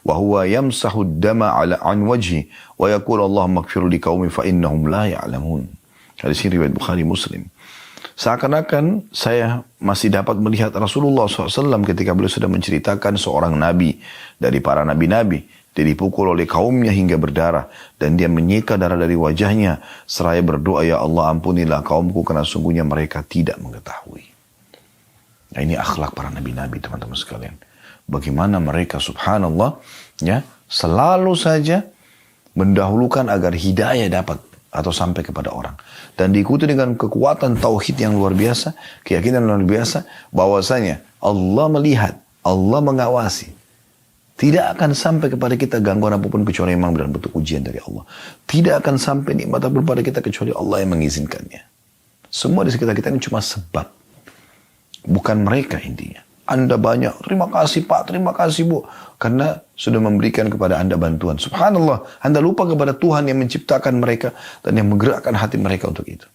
wa huwa yamsahu ad-dama an wajhi wa yaqulu Allahumma ighfir li qaumi fa innahum la ya'lamun." Hadis ini riwayat Bukhari Muslim. Seakan-akan saya masih dapat melihat Rasulullah SAW ketika beliau sudah menceritakan seorang nabi dari para nabi-nabi. Dia dipukul oleh kaumnya hingga berdarah. Dan dia menyeka darah dari wajahnya. Seraya berdoa, ya Allah ampunilah kaumku karena sungguhnya mereka tidak mengetahui. Nah, ini akhlak para nabi-nabi teman-teman sekalian. Bagaimana mereka subhanallah ya selalu saja mendahulukan agar hidayah dapat atau sampai kepada orang. Dan diikuti dengan kekuatan tauhid yang luar biasa, keyakinan luar biasa, bahwasanya Allah melihat, Allah mengawasi. Tidak akan sampai kepada kita gangguan apapun kecuali memang dalam bentuk ujian dari Allah. Tidak akan sampai nikmat apapun pada kita kecuali Allah yang mengizinkannya. Semua di sekitar kita ini cuma sebab. Bukan mereka intinya. Anda banyak, terima kasih Pak, terima kasih Bu. Karena sudah memberikan kepada Anda bantuan. Subhanallah, Anda lupa kepada Tuhan yang menciptakan mereka dan yang menggerakkan hati mereka untuk itu.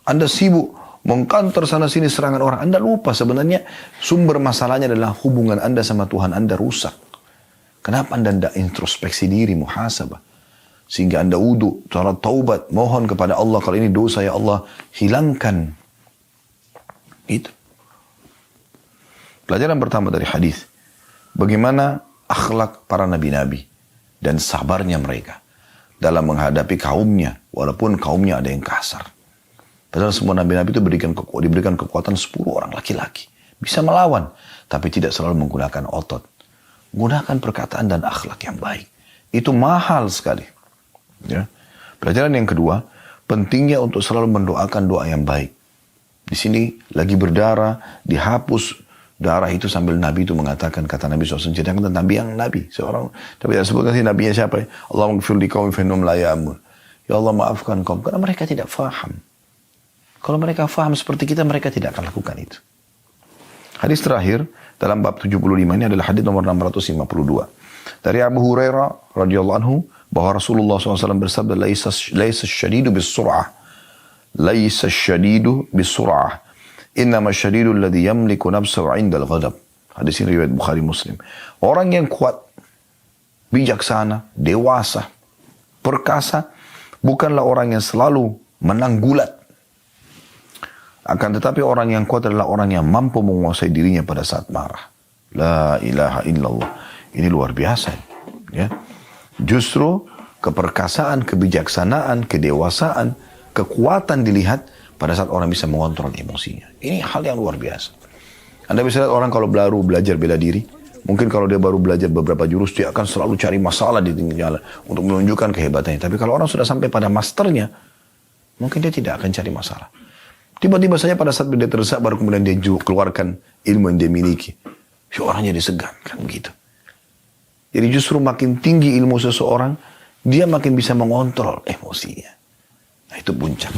Anda sibuk mengkantor sana sini serangan orang. Anda lupa sebenarnya sumber masalahnya adalah hubungan Anda sama Tuhan Anda rusak. Kenapa Anda tidak introspeksi diri, muhasabah? Sehingga Anda wudu, salat taubat, mohon kepada Allah, kalau ini dosa ya Allah, hilangkan. Itu. Pelajaran pertama dari hadis, bagaimana akhlak para nabi-nabi dan sabarnya mereka dalam menghadapi kaumnya, walaupun kaumnya ada yang kasar. Padahal semua nabi-nabi itu diberikan kekuatan 10 orang laki-laki. Bisa melawan, tapi tidak selalu menggunakan otot. Gunakan perkataan dan akhlak yang baik. Itu mahal sekali. Ya. Pelajaran yang kedua, pentingnya untuk selalu mendoakan doa yang baik. Di sini lagi berdarah, dihapus darah itu sambil Nabi itu mengatakan, kata Nabi SAW, ceritakan tentang Nabi seorang, tapi tidak sebutkan sih nabinya siapa ya. Allahumma ghfir li qaumi fa innahum la ya'lamun. Ya Allah maafkan kaum, karena mereka tidak faham. Kalau mereka faham seperti kita, mereka tidak akan lakukan itu. Hadis terakhir dalam bab 75 ini adalah hadis nomor 652. Dari Abu Hurairah radhiyallahu anhu bahwa Rasulullah SAW bersabda, laisa syadidu bis-sur'ah. Laisa syadidu bis-sur'ah. Innama syadidu alladhi yamliku nafsahu 'indal ghadab. Hadis ini riwayat Bukhari Muslim. Orang yang kuat, bijaksana, dewasa, perkasa, bukanlah orang yang selalu menang gulat. Akan tetapi orang yang kuat adalah orang yang mampu menguasai dirinya pada saat marah. La ilaha illallah. Ini luar biasa. Ya. Justru keperkasaan, kebijaksanaan, kedewasaan, kekuatan dilihat pada saat orang bisa mengontrol emosinya. Ini hal yang luar biasa. Anda bisa lihat orang kalau baru belajar bela diri, mungkin kalau dia baru belajar beberapa jurus, dia akan selalu cari masalah di tengah jalan untuk menunjukkan kehebatannya. Tapi kalau orang sudah sampai pada masternya, mungkin dia tidak akan cari masalah. Tiba-tiba saja pada saat dia terdesak, baru kemudian dia keluarkan ilmu yang dia miliki. Si orang jadi segan, kan begitu. Jadi justru makin tinggi ilmu seseorang, dia makin bisa mengontrol emosinya. Nah itu puncak.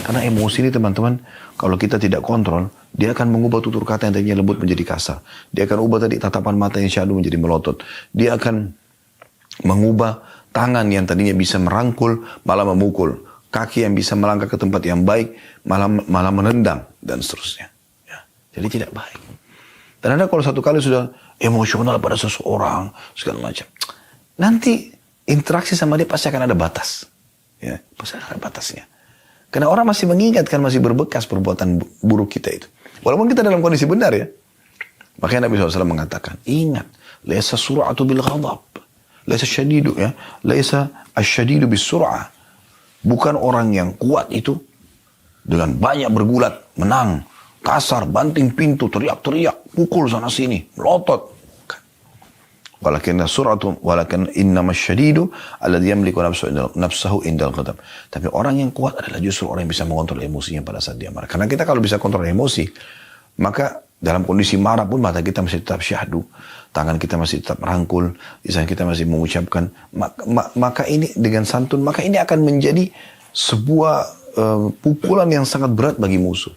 Karena emosi ini teman-teman, kalau kita tidak kontrol, dia akan mengubah tutur kata yang tadinya lembut menjadi kasar. Dia akan ubah tadi tatapan mata yang syahdu menjadi melotot. Dia akan mengubah tangan yang tadinya bisa merangkul, malah memukul. Kaki yang bisa melangkah ke tempat yang baik, malah menendang, dan seterusnya. Ya. Jadi tidak baik. Dan Anda kalau satu kali sudah emosional pada seseorang, segala macam, nanti interaksi sama dia pasti akan ada batas. Ya, pasti ada batasnya. Karena orang masih mengingatkan, masih berbekas perbuatan buruk kita itu. Walaupun kita dalam kondisi benar ya. Makanya Nabi SAW mengatakan, ingat, laisa sur'atu bil ghadab. Laisa syadidu ya. Laisa asyadidu bis sur'ah. Bukan orang yang kuat itu dengan banyak bergulat, menang, kasar, banting pintu, teriak-teriak, pukul sana sini, melotot. Walakin sur'atu, walakin innama syadidu alladhi yamliku nafsahu indal ghadab. Tapi orang yang kuat adalah justru orang yang bisa mengontrol emosinya pada saat dia marah. Karena kita kalau bisa kontrol emosi, maka dalam kondisi marah pun mata kita masih tetap syahdu, tangan kita masih tetap merangkul, lisan kita masih mengucapkan, maka ini dengan santun, maka ini akan menjadi sebuah pukulan yang sangat berat bagi musuh.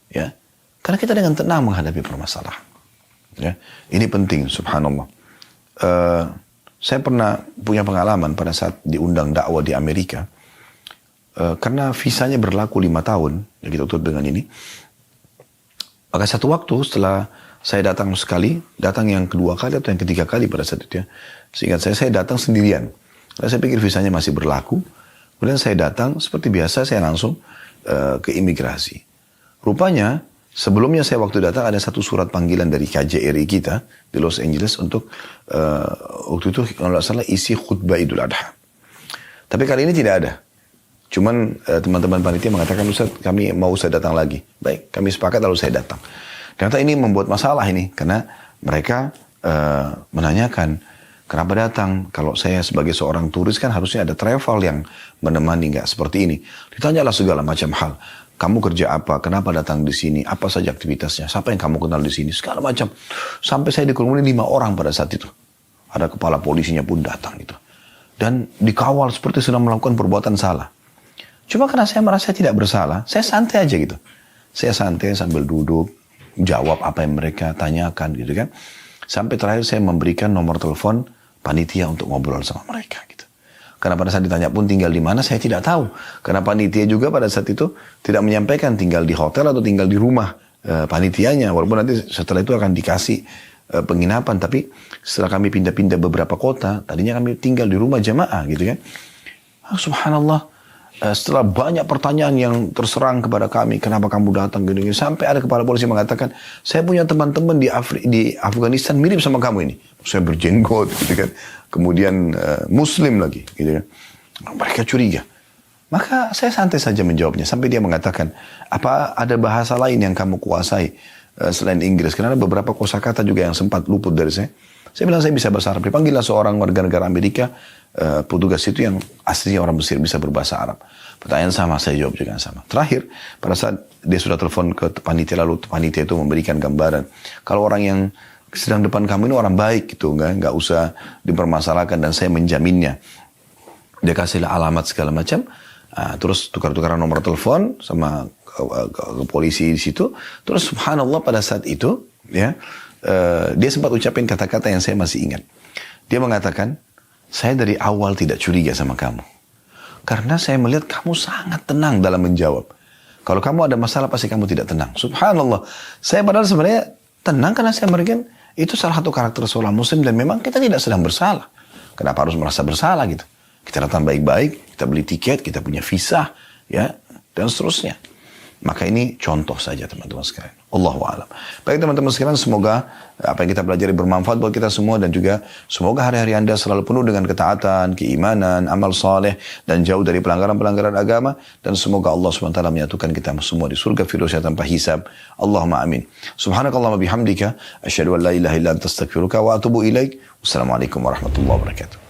Ya, karena kita dengan tenang menghadapi permasalahan. Ya, ini penting, subhanallah. Saya pernah punya pengalaman pada saat diundang dakwah di Amerika, karena visanya berlaku 5 tahun, ya kita tutup dengan ini. Maka satu waktu setelah saya datang sekali, datang yang kedua kali atau yang ketiga kali pada saat itu ya. Seingat saya datang sendirian. Karena saya pikir visanya masih berlaku. Kemudian saya datang, seperti biasa saya langsung ke imigrasi. Rupanya, sebelumnya saya waktu datang ada satu surat panggilan dari KJRI kita di Los Angeles untuk waktu itu kalau tidak salah isi khutbah Idul Adha. Tapi kali ini tidak ada. Cuman teman-teman panitia mengatakan, Ustaz, kami mau saya datang lagi. Baik, kami sepakat lalu saya datang. Ternyata ini membuat masalah ini, karena mereka menanyakan, kenapa datang? Kalau saya sebagai seorang turis kan harusnya ada travel yang menemani, nggak seperti ini. Ditanyalah segala macam hal. Kamu kerja apa? Kenapa datang di sini? Apa saja aktivitasnya? Siapa yang kamu kenal di sini? Segala macam. Sampai saya dikerumuni 5 orang pada saat itu. Ada kepala polisinya pun datang gitu. Dan dikawal seperti sedang melakukan perbuatan salah. Cuma karena saya merasa tidak bersalah, saya santai aja gitu. Saya santai sambil duduk, jawab apa yang mereka tanyakan gitu kan. Sampai terakhir saya memberikan nomor telepon panitia untuk ngobrol sama mereka gitu. Karena pada saat ditanya pun tinggal di mana, saya tidak tahu. Karena panitia juga pada saat itu tidak menyampaikan tinggal di hotel atau tinggal di rumah panitianya. Walaupun nanti setelah itu akan dikasih penginapan. Tapi setelah kami pindah-pindah beberapa kota, tadinya kami tinggal di rumah jamaah gitu kan. Subhanallah. Setelah banyak pertanyaan yang terserang kepada kami, kenapa kamu datang gini-gini, sampai ada kepala polisi mengatakan, saya punya teman-teman di Afghanistan mirip sama kamu ini. Saya berjenggot gitu kan. Kemudian muslim lagi gitu kan. Mereka curiga. Maka saya santai saja menjawabnya sampai dia mengatakan, apa ada bahasa lain yang kamu kuasai selain Inggris? Karena ada beberapa kosakata juga yang sempat luput dari saya. Saya bilang saya bisa bahasa Arab. Dipanggillah seorang warga negara Amerika, petugas itu yang aslinya orang Mesir, bisa berbahasa Arab. Pertanyaan sama, saya jawab juga sama. Terakhir, pada saat dia sudah telepon ke panitia, lalu panitia itu memberikan gambaran. Kalau orang yang sedang depan kamu ini orang baik gitu, nggak usah dipermasalahkan dan saya menjaminnya. Dia kasihlah alamat segala macam, terus tukar-tukaran nomor telepon sama ke polisi di situ. Terus subhanallah pada saat itu, ya. Dia sempat ucapin kata-kata yang saya masih ingat. Dia mengatakan, saya dari awal tidak curiga sama kamu. Karena saya melihat kamu sangat tenang dalam menjawab. Kalau kamu ada masalah pasti kamu tidak tenang. Subhanallah. Saya padahal sebenarnya tenang karena saya melihat itu salah satu karakter seorang muslim dan memang kita tidak sedang bersalah. Kenapa harus merasa bersalah gitu? Kita datang baik-baik, kita beli tiket, kita punya visa, ya, dan seterusnya. Maka ini contoh saja teman-teman sekalian. Allahu a'lam. Baik teman-teman sekalian, semoga apa yang kita pelajari bermanfaat buat kita semua dan juga semoga hari-hari Anda selalu penuh dengan ketaatan, keimanan, amal saleh dan jauh dari pelanggaran-pelanggaran agama dan semoga Allah SWT menyatukan kita semua di surga firdausnya tanpa hisab. Allahumma amin. Subhanakallahumma bihamdika asyhadu an la ilaha illa anta astaghfiruka wa atubu ilaik. Wassalamualaikum warahmatullahi wabarakatuh.